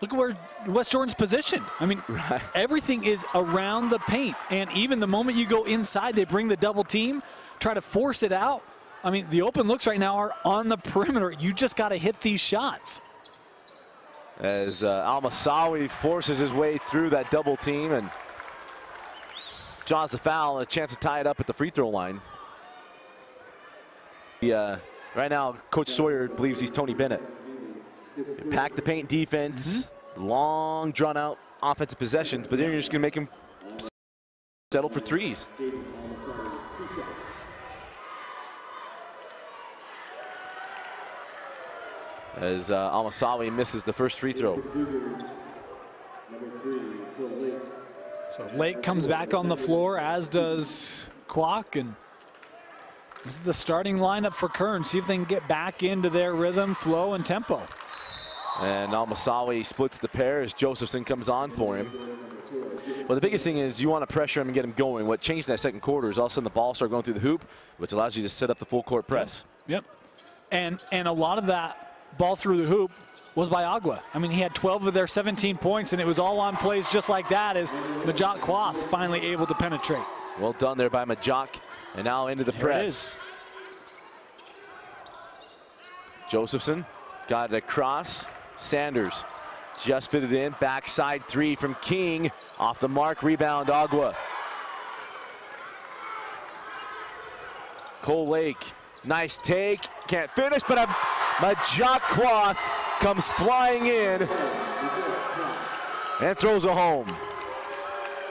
look at where West Jordan's positioned. I mean, right. Everything is around the paint. And even the moment you go inside, they bring the double team, try to force it out. I mean, the open looks right now are on the perimeter. You just got to hit these shots. As Al-Masawi forces his way through that double team and draws the foul and a chance to tie it up at the free throw line. Right now, Coach Sawyer believes he's Tony Bennett. Pack the paint defense, long drawn out offensive possessions, but then you're just going to make him settle for threes. As Al-Masawi misses the first free throw. So Lake comes back on the floor, as does Kwok, and this is the starting lineup for Kearns. See if they can get back into their rhythm, flow, and tempo. And Al-Masawi splits the pair as Josephson comes on for him. Well, the biggest thing is you want to pressure him and get him going. What changed in that second quarter is all of a sudden the ball started going through the hoop, which allows you to set up the full court press. Yep. And a lot of that ball through the hoop was by Agua. I mean, he had 12 of their 17 points, and it was all on plays just like that as Majok Quoth finally able to penetrate. Well done there by Majok, and now into the press. Josephson got it across. Sanders just fitted in. Backside three from King. Off the mark, rebound Agua. Cole Lake, nice take. Can't finish, but Majok Quoth comes flying in and throws it home.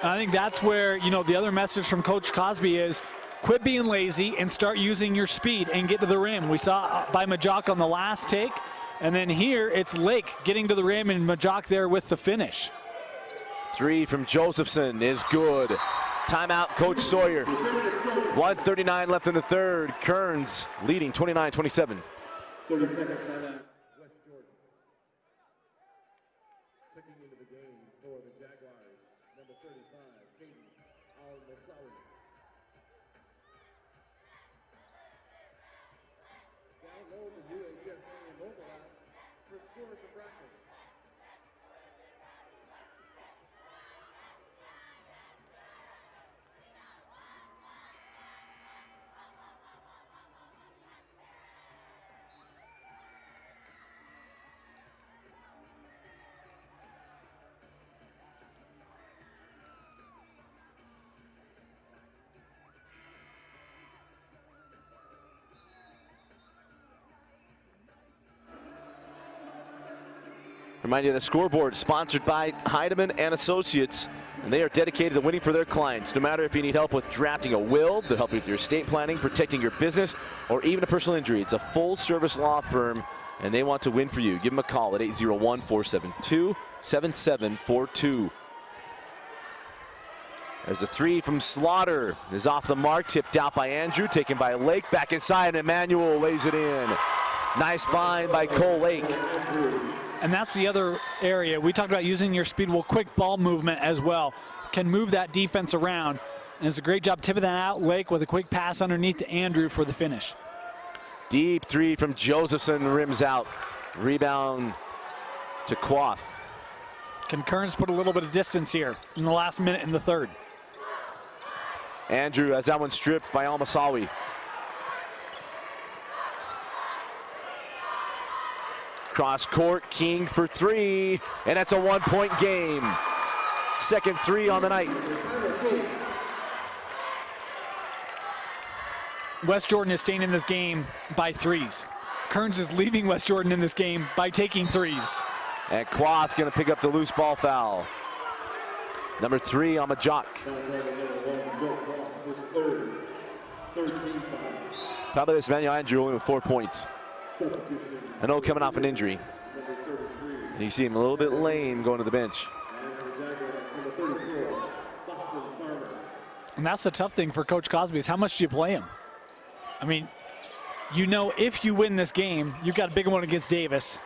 I think that's where, the other message from Coach Cosby is quit being lazy and start using your speed and get to the rim. We saw by Majok on the last take, and then here it's Lake getting to the rim and Majok there with the finish. Three from Josephson is good. Timeout, Coach Sawyer. 1:39 left in the third. Kearns leading 29-27. 30-second timeout. West Jordan. Checking into the game for the Jaguars. Number 35, Katie Al-Masawi. Download the UHSAA mobile app for scores and brackets. Remind you, the scoreboard sponsored by Heidemann and Associates, and they are dedicated to winning for their clients. No matter if you need help with drafting a will, they'll help you with your estate planning, protecting your business, or even a personal injury. It's a full-service law firm, and they want to win for you. Give them a call at 801-472-7742. There's a three from Slaughter. Is off the mark, tipped out by Andrew, taken by Lake. Back inside, and Emmanuel lays it in. Nice find by Cole Lake. And that's the other area. We talked about using your speed. Well, quick ball movement as well can move that defense around. And it's a great job tipping that out. Lake with a quick pass underneath to Andrew for the finish. Deep three from Josephson, rims out. Rebound to Quoth. Can Kearns put a little bit of distance here in the last minute in the third? Andrew has that one stripped by Al-Masawi. Cross court, King for three, and that's a one-point game. Second three on the night. West Jordan is staying in this game by threes. Kearns is leaving West Jordan in this game by taking threes. And Quoth's gonna pick up the loose ball foul. Number 3 on Majok. Probably this Manuel Andrew only with 4 points. I know coming off an injury. You see him a little bit lame going to the bench. And that's the tough thing for Coach Cosby is how much do you play him? I mean, you know if you win this game, you've got a big one against Davis.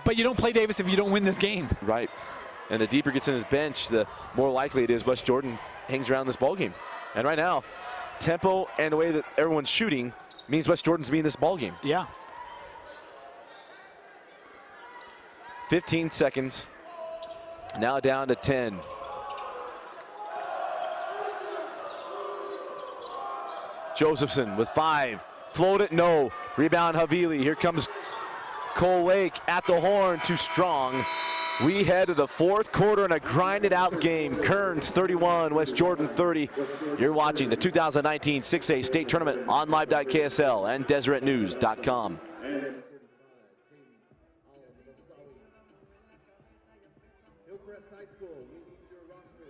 But you don't play Davis if you don't win this game. Right. And the deeper gets in his bench, the more likely it is West Jordan hangs around this ball game. And right now, tempo and the way that everyone's shooting means West Jordan's being this ball game. Yeah. 15 seconds. Now down to 10. Josephson with 5. Float it, no. Rebound Havili. Here comes Cole Lake at the horn, too strong. We head to the fourth quarter in a grinded out game. Kearns 31, West Jordan 30. You're watching the 2019 6A state tournament on live.ksl and DeseretNews.com. Hillcrest High School, we need your roster.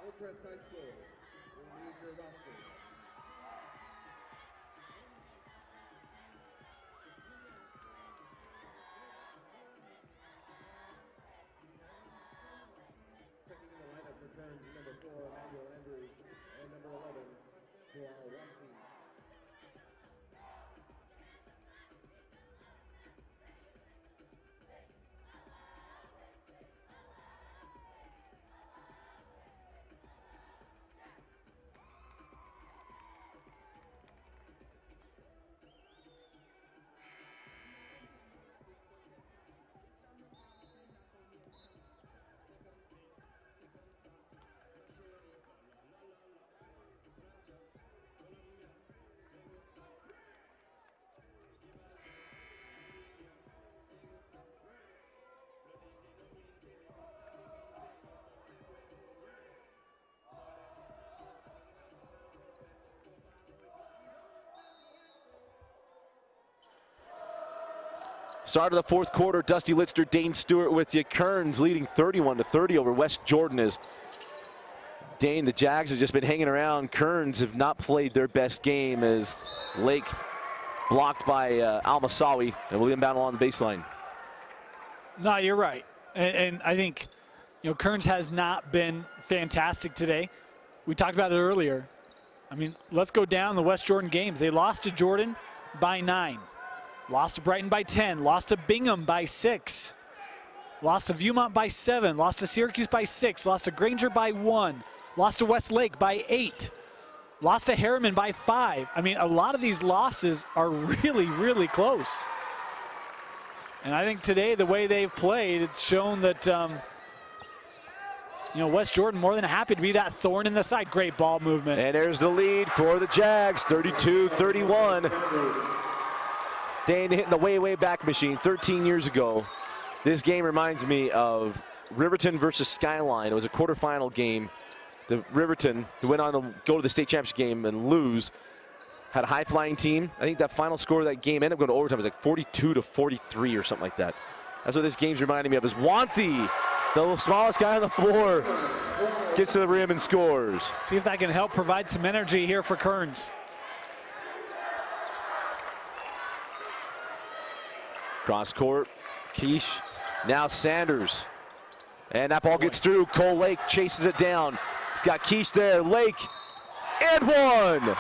Hillcrest High School, we need your roster. Checking in the lineup returns number 4, Emmanuel Andrew, and number 11, Joao Watkins. Start of the fourth quarter, Dusty Litster, Dane Stewart with you. Kearns leading 31-30 over West Jordan as Dane, the Jags have just been hanging around. Kearns have not played their best game as Lake blocked by Al-Masawi and will inbound along the baseline. No, you're right. And I think You know, Kearns has not been fantastic today. We talked about it earlier. I mean, let's go down the West Jordan games. They lost to Jordan by 9, lost to Brighton by 10, lost to Bingham by 6, lost to Viewmont by 7, lost to Syracuse by 6, lost to Granger by 1, lost to Westlake by 8, lost to Harriman by 5. I mean, a lot of these losses are really, really close. And I think today, the way they've played, it's shown that, you know, West Jordan more than happy to be that thorn in the side. Great ball movement. And there's the lead for the Jags, 32-31. Dane hitting the way back machine 13 years ago. This game reminds me of Riverton versus Skyline. It was a quarterfinal game. The Riverton, who went on to go to the state championship game and lose, had a high-flying team. I think that final score of that game ended up going to overtime. It was like 42-43 or something like that. That's what this game's reminding me of. Is Wanthy, the smallest guy on the floor, gets to the rim and scores. See if that can help provide some energy here for Kearns. Cross court, Quiche, now Sanders. And that ball gets through. Cole Lake chases it down. He's got Quiche there, Lake, and one.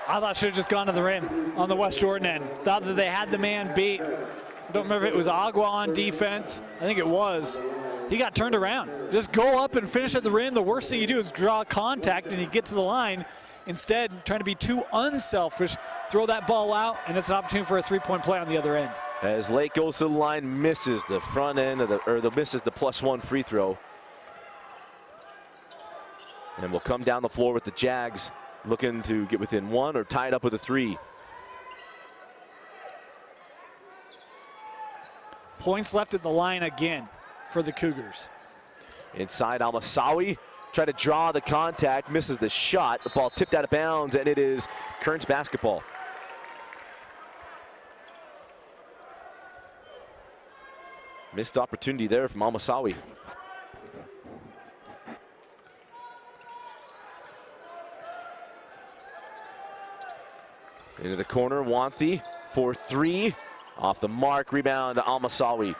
I thought should have just gone to the rim on the West Jordan end. Thought that they had the man beat. I don't remember if it was Agua on defense. I think it was. He got turned around. Just go up and finish at the rim. The worst thing you do is draw contact and you get to the line. Instead, trying to be too unselfish, throw that ball out, and it's an opportunity for a three-point play on the other end. As Lake goes to the line, misses the front end of misses the +1 free throw. And will come down the floor with the Jags, looking to get within 1 or tied up with a 3. Points left at the line again for the Cougars. Inside, Almasawi tried to draw the contact, misses the shot. The ball tipped out of bounds, and it is Kearns basketball. Missed opportunity there from Almasawi. Into the corner, Wanthy for 3. Off the mark, rebound to Almasawi.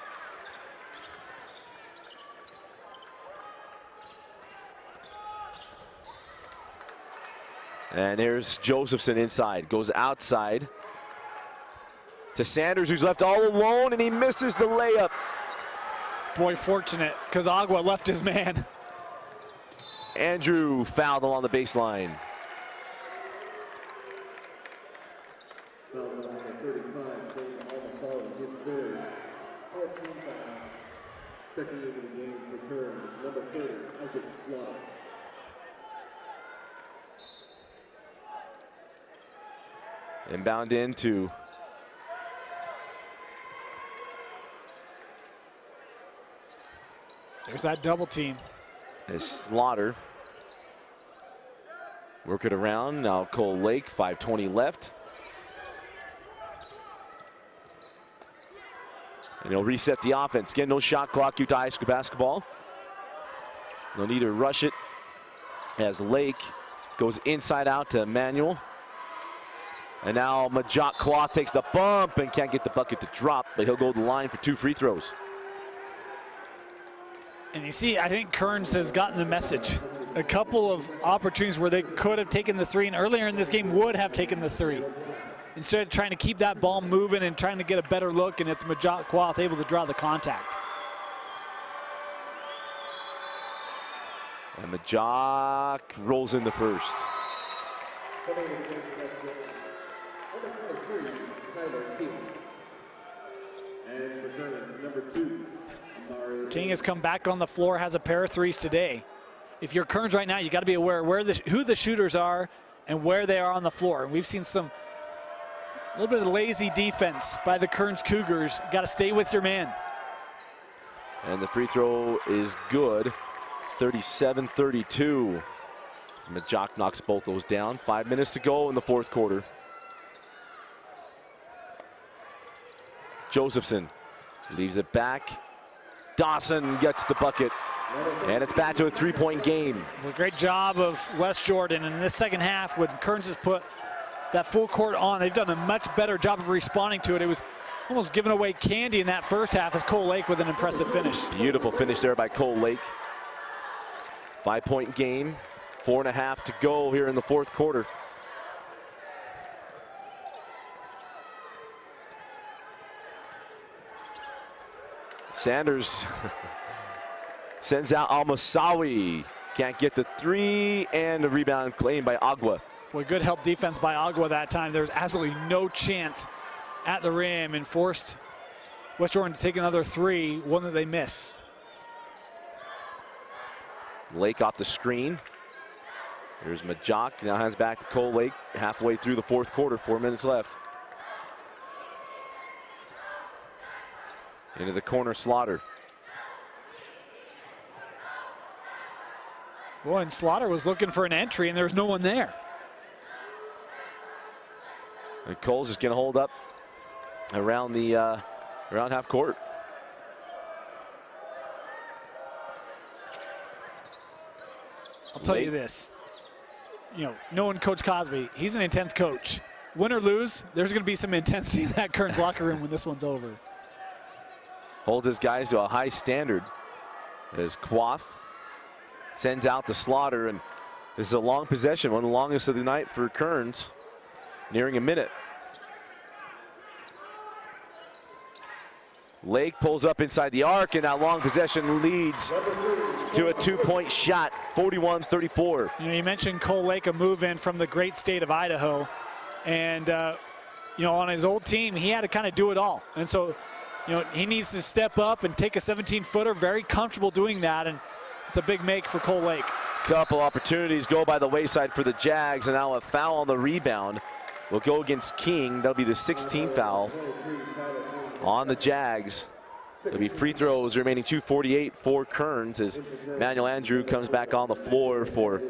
And here's Josephson inside, goes outside to Sanders, who's left all alone, and he misses the layup. Boy, fortunate, because Agua left his man. Andrew fouled along the baseline. Fouls on line at 35, Dane Almasawi gets third. 14 foul. Checking into the game for Kearns, number 30, Isaac Slaughter. Inbound into There's that double team. is Slaughter. Work it around, now Cole Lake, 5:20 left. And he'll reset the offense. Again, no shot clock, Utah High School basketball. No need to rush it as Lake goes inside out to Manuel. And now Majak Kwath takes the bump and can't get the bucket to drop, but he'll go to the line for 2 free throws. And you see, I think Kearns has gotten the message. A couple of opportunities where they could have taken the 3, and earlier in this game would have taken the 3. Instead of trying to keep that ball moving and trying to get a better look, and it's Majak Kwath able to draw the contact. And Majak rolls in the first. Coming in for West Jordan, number 23, Tyler King. And for Kearns, number 2, Amari. King has come back on the floor, has a pair of 3s today. If you're Kearns right now, you got to be aware who the shooters are and where they are on the floor. And we've seen a little bit of lazy defense by the Kearns Cougars. You got to stay with your man. And the free throw is good. 37-32. Majak knocks both those down. 5 minutes to go in the 4th quarter. Josephson leaves it back. Dawson gets the bucket. And it's back to a 3-point game. A great job of West Jordan. And in this second half, when Kearns has put that full court on, they've done a much better job of responding to it. It was Almost giving away candy in that first half as Cole Lake with an impressive finish. Beautiful finish there by Cole Lake. 5-point game, 4.5 to go here in the fourth quarter. Sanders sends out Al-Masawi. Can't get the three, and a rebound claimed by Agua. Boy, good help defense by Agua that time. There was absolutely no chance at the rim and forced West Jordan to take another three, one that they miss. Lake off the screen. Here's Majok, now hands back to Cole Lake, halfway through the fourth quarter, 4 minutes left. Into the corner, Slaughter. Boy, and Slaughter was looking for an entry, and there was no one there. And Cole's just going to hold up around the around half court. I'll tell you this, you know, knowing Coach Cosby, he's an intense coach. Win or lose, there's going to be some intensity in that Kearns locker room when this one's over. Holds his guys to a high standard as Quath sends out the Slaughter, and this is a long possession, one of the longest of the night for Kearns, nearing a minute. Lake pulls up inside the arc, and that long possession leads to a two-point shot, 41-34. You know, you mentioned Cole Lake, a move-in from the great state of Idaho, and you know, on his old team, he had to kind of do it all, and so, you know, he needs to step up and take a 17-footer, very comfortable doing that, and it's a big make for Cole Lake. Couple opportunities go by the wayside for the Jags, and now a foul on the rebound will go against King. That'll be the 16th foul on the Jags. There'll be free throws remaining, 2:48 for Kearns as Manuel Andrew comes back on the floor for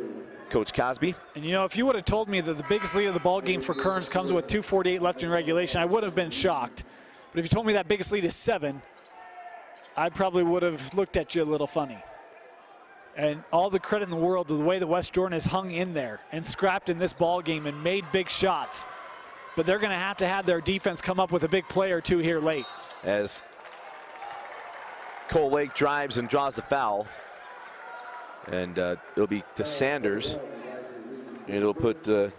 Coach Cosby. And you know, if you would have told me that the biggest lead of the ball game for Kearns comes with 2:48 left in regulation, I would have been shocked. But if you told me that biggest lead is 7, I probably would have looked at you a little funny. And all the credit in the world to the way that West Jordan has hung in there and scrapped in this ball game and made big shots. But they're going to have their defense come up with a big play or two here late. As Cole Lake drives and draws the foul. And it'll be to Sanders. And it'll put, or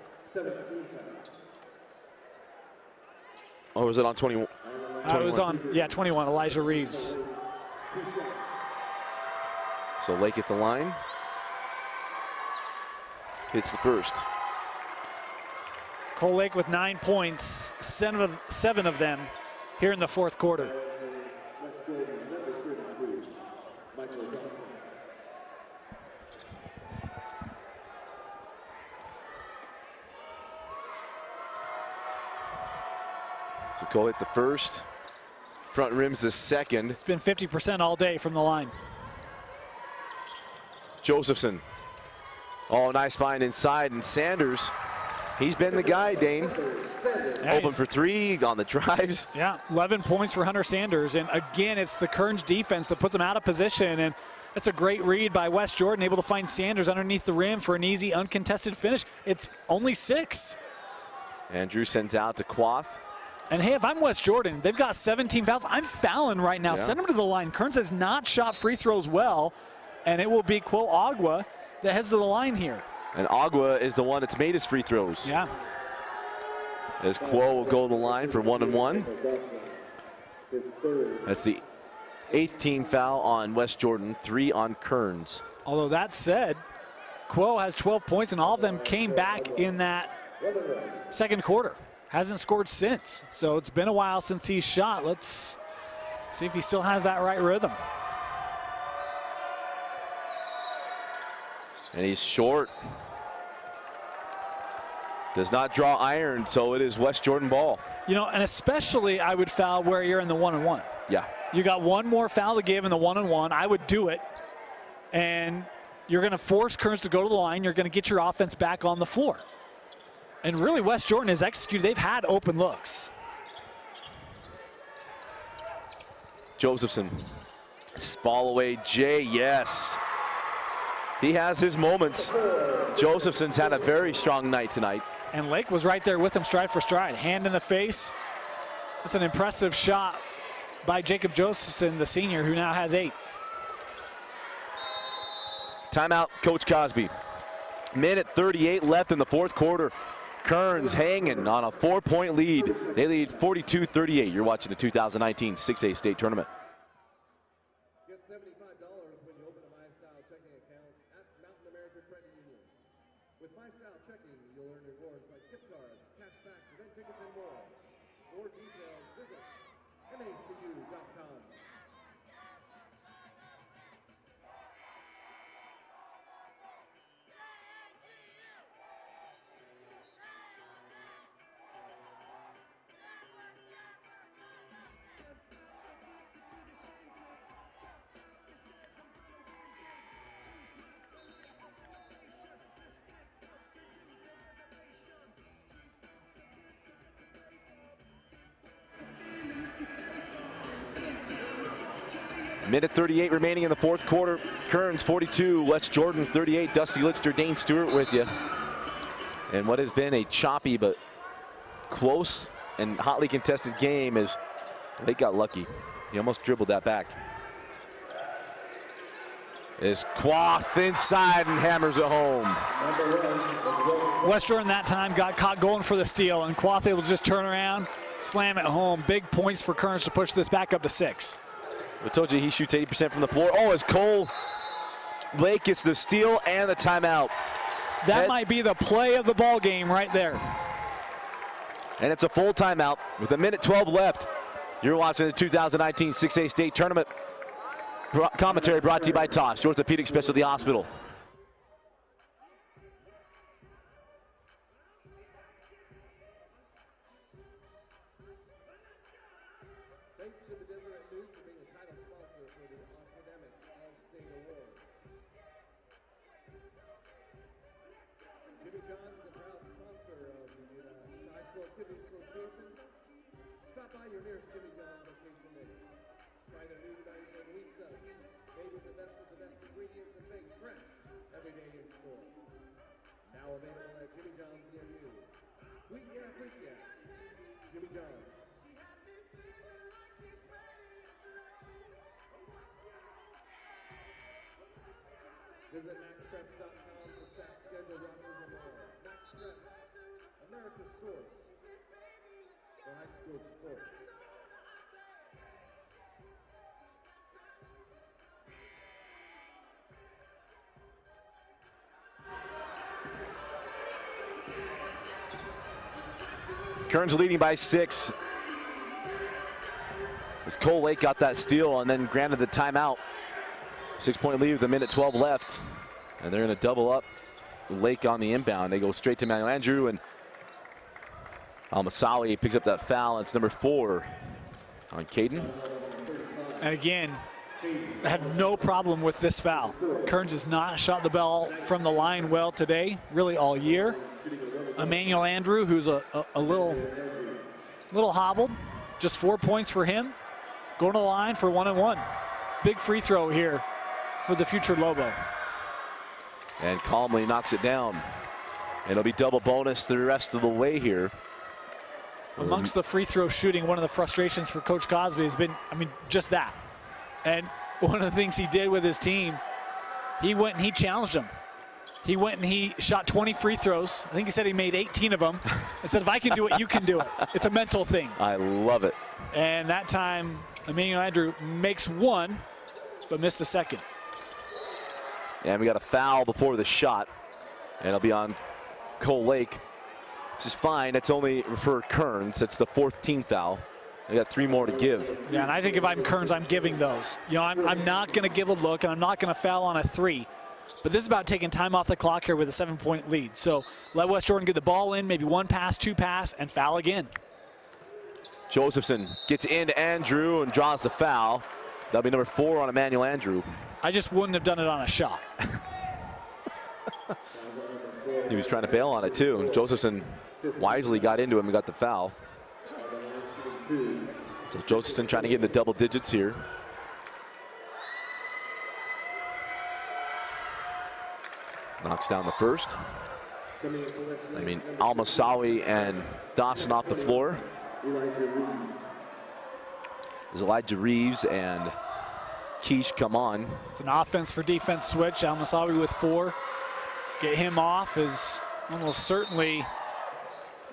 was it on 21? It was on, yeah, 21, Elijah Reeves. So Lake at the line. Hits the first. Cole Lake with 9 points, seven of them here in the fourth quarter. West Jordan, number 32, Michael Dawson. So Cole hit the first. Front rim's the second. It's been 50% all day from the line. Josephson. Oh, nice find inside, and Sanders, he's been the guy, Dane. Yeah, open for three on the drives. Yeah, 11 points for Hunter Sanders, and again, it's the Kearns defense that puts him out of position, and that's a great read by West Jordan, able to find Sanders underneath the rim for an easy, uncontested finish. It's only 6. Andrew sends out to Quath. And hey, if I'm West Jordan, they've got 17 fouls. I'm fouling right now. Yeah. Send them to the line. Kearns has not shot free throws well, and it will be Quo Agua that heads to the line here. And Agua is the one that's made his free throws. Yeah. As Quo will go to the line for 1 and 1. That's the 8th team foul on West Jordan, 3 on Kearns. Although that said, Quo has 12 points, and all of them came back in that second quarter. Hasn't scored since. So it's been a while since he's shot. Let's see if he still has that right rhythm. And he's short. Does not draw iron, so it is West Jordan ball. You know, and especially I would foul where you're in the 1-on-1. Yeah. You got one more foul to give in the 1-on-1. I would do it. And you're going to force Kearns to go to the line. You're going to get your offense back on the floor. And really, West Jordan has executed. They've had open looks. Josephson. Ball away, Jay, yes. He has his moments. Josephson's had a very strong night tonight. And Lake was right there with him stride for stride. Hand in the face. That's an impressive shot by Jacob Josephson, the senior, who now has 8. Timeout, Coach Cosby. Minute 38 left in the fourth quarter. Kearns hanging on a 4-point lead. They lead 42-38. You're watching the 2019 6A state tournament. Get $75 when you open a MyStyle checking account at Mountain America Credit Union. With MyStyle checking, you'll earn rewards like gift cards, cash back, event tickets, and more. For details, visit macu.com. Minute 38 remaining in the fourth quarter. Kearns 42, West Jordan 38. Dusty Litster, Dane Stewart with you. And what has been a choppy but close and hotly contested game is they got lucky. He almost dribbled that back. Is Quath inside and hammers it home. West Jordan that time got caught going for the steal, and Quath able to just turn around, slam it home. Big points for Kearns to push this back up to 6. I told you he shoots 80% from the floor. Oh, as Cole Lake gets the steal and the timeout. That might be the play of the ball game right there. And it's a full timeout with 1:12 left. You're watching the 2019 6A state tournament. Commentary brought to you by Tosh, Orthopedic Specialty Hospital. Thanks to the Deseret News for being a title sponsor for the academic All-State Award. Jimmy John's the proud sponsor of the High School Activity Association. Stop by your nearest Jimmy John's location today. Try their new nice wheat stuff, made with the best of the best ingredients and baked fresh every day in store. Now available at Jimmy John's near you. Wheat yeah, wheat yeah. Jimmy John's. Visit maxpreps.com for staff schedule, rosters, and more. Max Prep, America's source for high school sports. Kearns leading by 6. As Cole Lake got that steal and then granted the timeout. 6-point lead with 1:12 left. And they're going to double up Lake on the inbound. They go straight to Manuel Andrew, and Almasawi picks up that foul. It's number 4 on Caden. And again, I have no problem with this foul. Kearns has not shot the ball from the line well today, really all year. Emmanuel Andrew, who's a little hobbled, just 4 points for him. Going to the line for 1-and-1. Big free throw here for the future Lobo. And calmly knocks it down. It'll be double bonus the rest of the way here. Amongst the free throw shooting, one of the frustrations for Coach Cosby has been, just that. And one of the things he did with his team, he went and he challenged them. He went and he shot 20 free throws. I think he said he made 18 of them. He said, if I can do it, you can do it. It's a mental thing. I love it. And that time, Emmanuel Andrew makes 1, but missed the 2nd. And we got a foul before the shot. And it'll be on Cole Lake. Which is fine. It's only for Kearns. It's the 14th foul. They got 3 more to give. Yeah, and I think if I'm Kearns, I'm giving those. I'm not going to give a look, and I'm not going to foul on a 3. But this is about taking time off the clock here with a 7-point lead. So let West Jordan get the ball in, maybe 1 pass, 2 pass, and foul again. Josephson gets into Andrew and draws the foul. That'll be number 4 on Emmanuel Andrew. I just wouldn't have done it on a shot. He was trying to bail on it too. Josephson wisely got into him and got the foul. So Josephson trying to get in the double digits here. Knocks down the first. Almasawi and Dawson off the floor. As Elijah Reeves and Keish come on. It's an offense for defense switch. Al-Masawi with 4. Get him off is almost certainly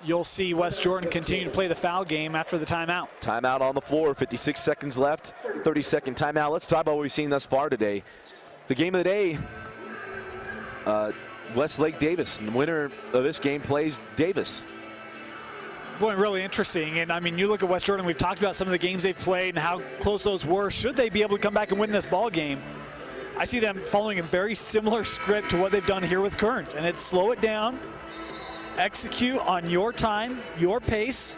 you'll see West Jordan continue to play the foul game after the timeout. Timeout on the floor, 56 seconds left, 30-second timeout. Let's talk about what we've seen thus far today. The game of the day, Westlake Davis. And the winner of this game plays Davis. Boy, really interesting. And I mean, you look at West Jordan, we've talked about some of the games they've played and how close those were. Should they be able to come back and win this ball game, I see them following a very similar script to what they've done here with Kearns. And it's slow it down, execute on your time, your pace,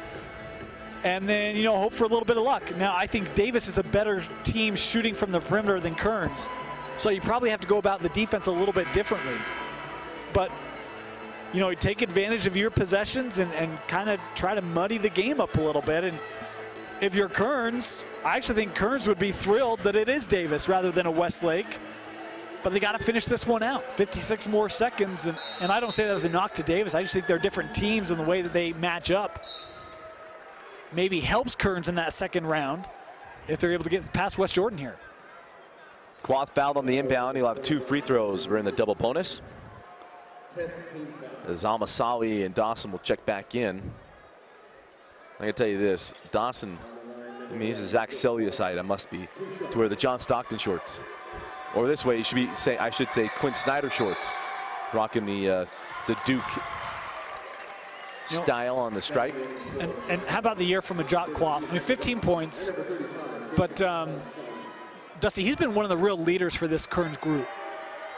and then, you know, hope for a little bit of luck. Now, I think Davis is a better team shooting from the perimeter than Kearns. So you probably have to go about the defense a little bit differently. But, you know, take advantage of your possessions and kind of try to muddy the game up a little bit. And if you're Kearns, I actually think Kearns would be thrilled that it is Davis rather than a Westlake. But they got to finish this one out. 56 more seconds. And I don't say that as a knock to Davis. I just think they're different teams, and the way that they match up maybe helps Kearns in that second round if they're able to get past West Jordan here. Quath fouled on the inbound. He'll have 2 free throws. We're in the double bonus. As Al-Masawi and Dawson will check back in. I can tell you this, Dawson, I mean, he's a Zach Celius item, must be, to wear the John Stockton shorts. Or this way, you should be I should say Quinn Snyder shorts, rocking the Duke style on the stripe. And how about the year from a Jock Quath? I mean, 15 points, but Dusty, he's been one of the real leaders for this Kearns group.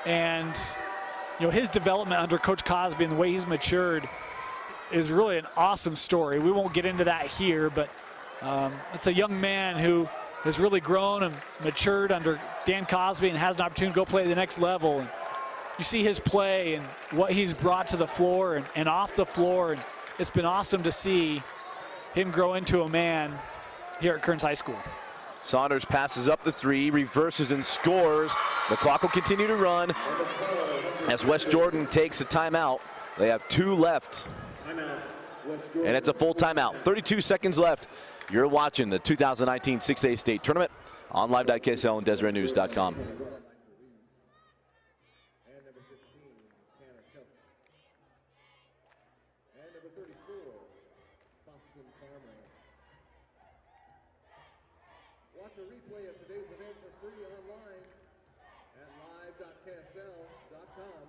And you know, his development under Coach Cosby and the way he's matured is really an awesome story. We won't get into that here, but it's a young man who has really grown and matured under Dan Cosby and has an opportunity to go play at the next level. And you see his play and what he's brought to the floor and off the floor, and it's been awesome to see him grow into a man here at Kearns High School. Saunders passes up the 3, reverses and scores. The clock will continue to run as West Jordan takes a timeout. They have 2 left, and it's a full timeout. 32 seconds left. You're watching the 2019 6A state tournament on live.ksl and DeseretNews.com. Watch a replay of today's event for free online at live.ksl.com.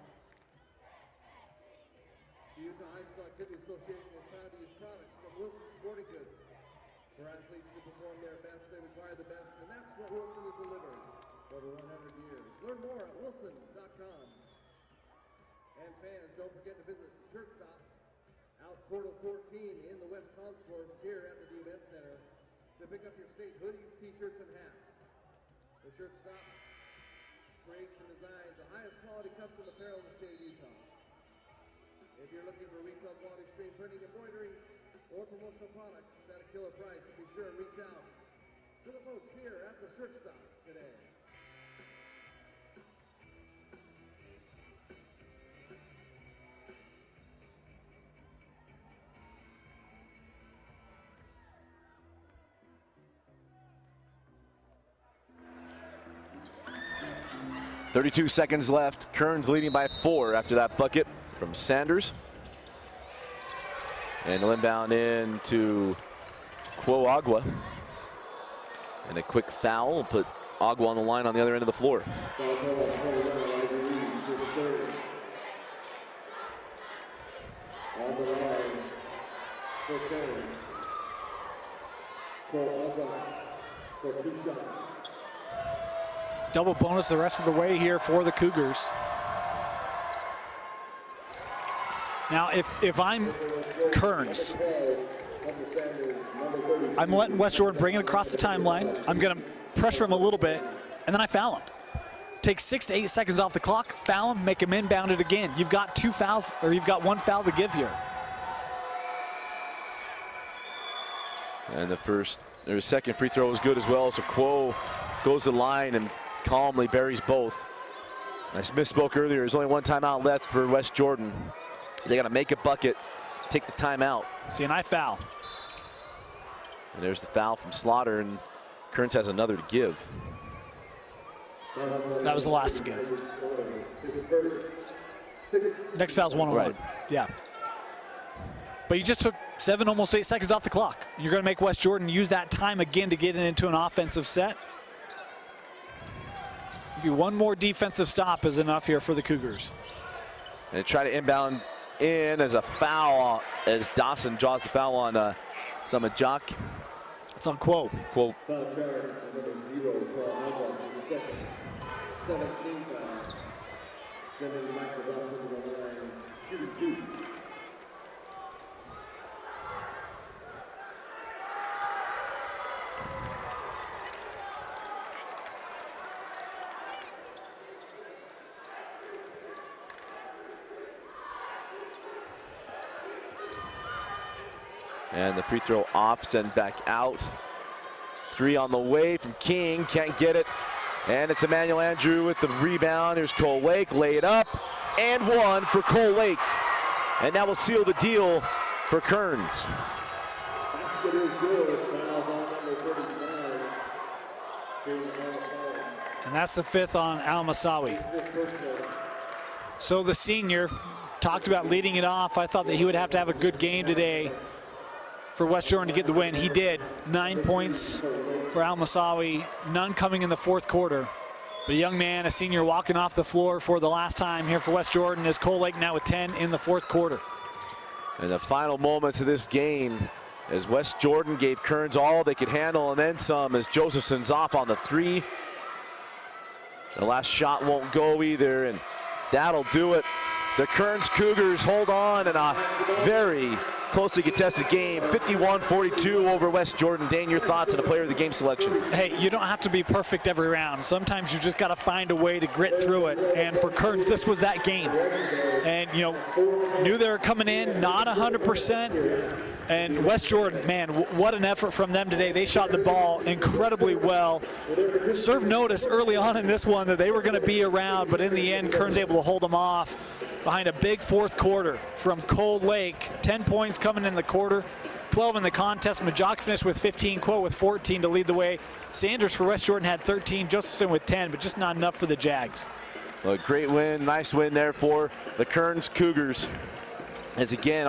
The Utah High School Activity Association is proud to use products from Wilson Sporting Goods. For athletes to perform their best, they require the best, and that's what Wilson has delivered for over 100 years. Learn more at wilson.com. And fans, don't forget to visit the Shirt Stop out Portal 14 in the West Concourse here at the Event Center to pick up your state hoodies, t-shirts, and hats. The Shirt Stop creates and designs the highest quality custom apparel in the state of Utah. If you're looking for retail quality screen printing, embroidery, or promotional products at a killer price, be sure and reach out to the folks here at the Shirt Stop today. .32 seconds left. Kearns leading by 4 after that bucket from Sanders. And he'll inbound in to Quo Agua. And a quick foul will put Agua on the line on the other end of the floor. On the line for Kearns. Quo Agua for 2 shots. Double bonus the rest of the way here for the Cougars. Now, if I'm Kearns, I'm letting West Jordan bring it across the timeline. I'm going to pressure him a little bit, and then I foul him. Take 6 to 8 seconds off the clock, foul him, make him inbound it again. You've got 2 fouls, or you've got 1 foul to give here. And the second free throw was good as well. So Quo goes to the line and calmly buries both. I misspoke earlier. There's only 1 timeout left for West Jordan. They got to make a bucket, take the timeout. See, and I foul. And there's the foul from Slaughter, and Kearns has another to give. That was the last to give. Next foul's 1-on-1. Right. Yeah. But you just took 7, almost 8 seconds off the clock. You're going to make West Jordan use that time again to get into an offensive set. Maybe one more defensive stop is enough here for the Cougars. And try to inbound in as a foul as Dawson draws the foul on Zamajak. It's on Quo. Quote. Foul charge to number 0, Paul Alba, his second. 17 foul. Sending Michael Dawson to the line, shooting 2. And the free throw off, send back out. 3 on the way from King, can't get it. And it's Emmanuel Andrew with the rebound. Here's Cole Lake, lay it up, and 1 for Cole Lake. And that will seal the deal for Kearns. Basket is good. Fouls on number 35. And that's the 5th on Al-Masawi. So the senior talked about leading it off. I thought that he would have to have a good game today for West Jordan to get the win. He did. 9 points for Al-Masawi, none coming in the 4th quarter. But a young man, a senior, walking off the floor for the last time here for West Jordan is Cole Lake, now with 10 in the 4th quarter. And the final moments of this game as West Jordan gave Kearns all they could handle and then some as Josephson's off on the 3. The last shot won't go either, and that'll do it. The Kearns Cougars hold on in a very closely contested game, 51-42 over West Jordan. Dane, your thoughts on a player of the game selection? Hey, you don't have to be perfect every round. Sometimes you just got to find a way to grit through it. And for Kearns, this was that game. And, you know, knew they were coming in, not 100%. And West Jordan, man, what an effort from them today. They shot the ball incredibly well. Served notice early on in this one that they were going to be around, but in the end, Kearns able to hold them off behind a big 4th quarter from Cole Lake. 10 points coming in the quarter, 12 in the contest. Majok finished with 15, Quo with 14 to lead the way. Sanders for West Jordan had 13, Josephson with 10, but just not enough for the Jags. Well, a great win, nice win there for the Kearns Cougars. As again,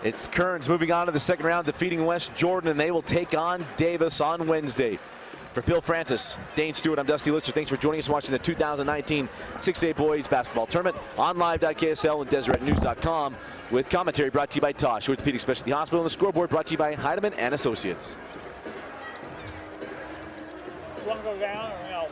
it's Kearns moving on to the 2nd round, defeating West Jordan, and they will take on Davis on Wednesday. For Bill Francis, Dane Stewart, I'm Dusty Lister. Thanks for joining us watching the 2019 6A Boys Basketball Tournament on live.ksl and DeseretNews.com with commentary brought to you by Tosh Orthopedic Specialty Hospital, and the scoreboard brought to you by Heidemann and Associates. You want to go down or no?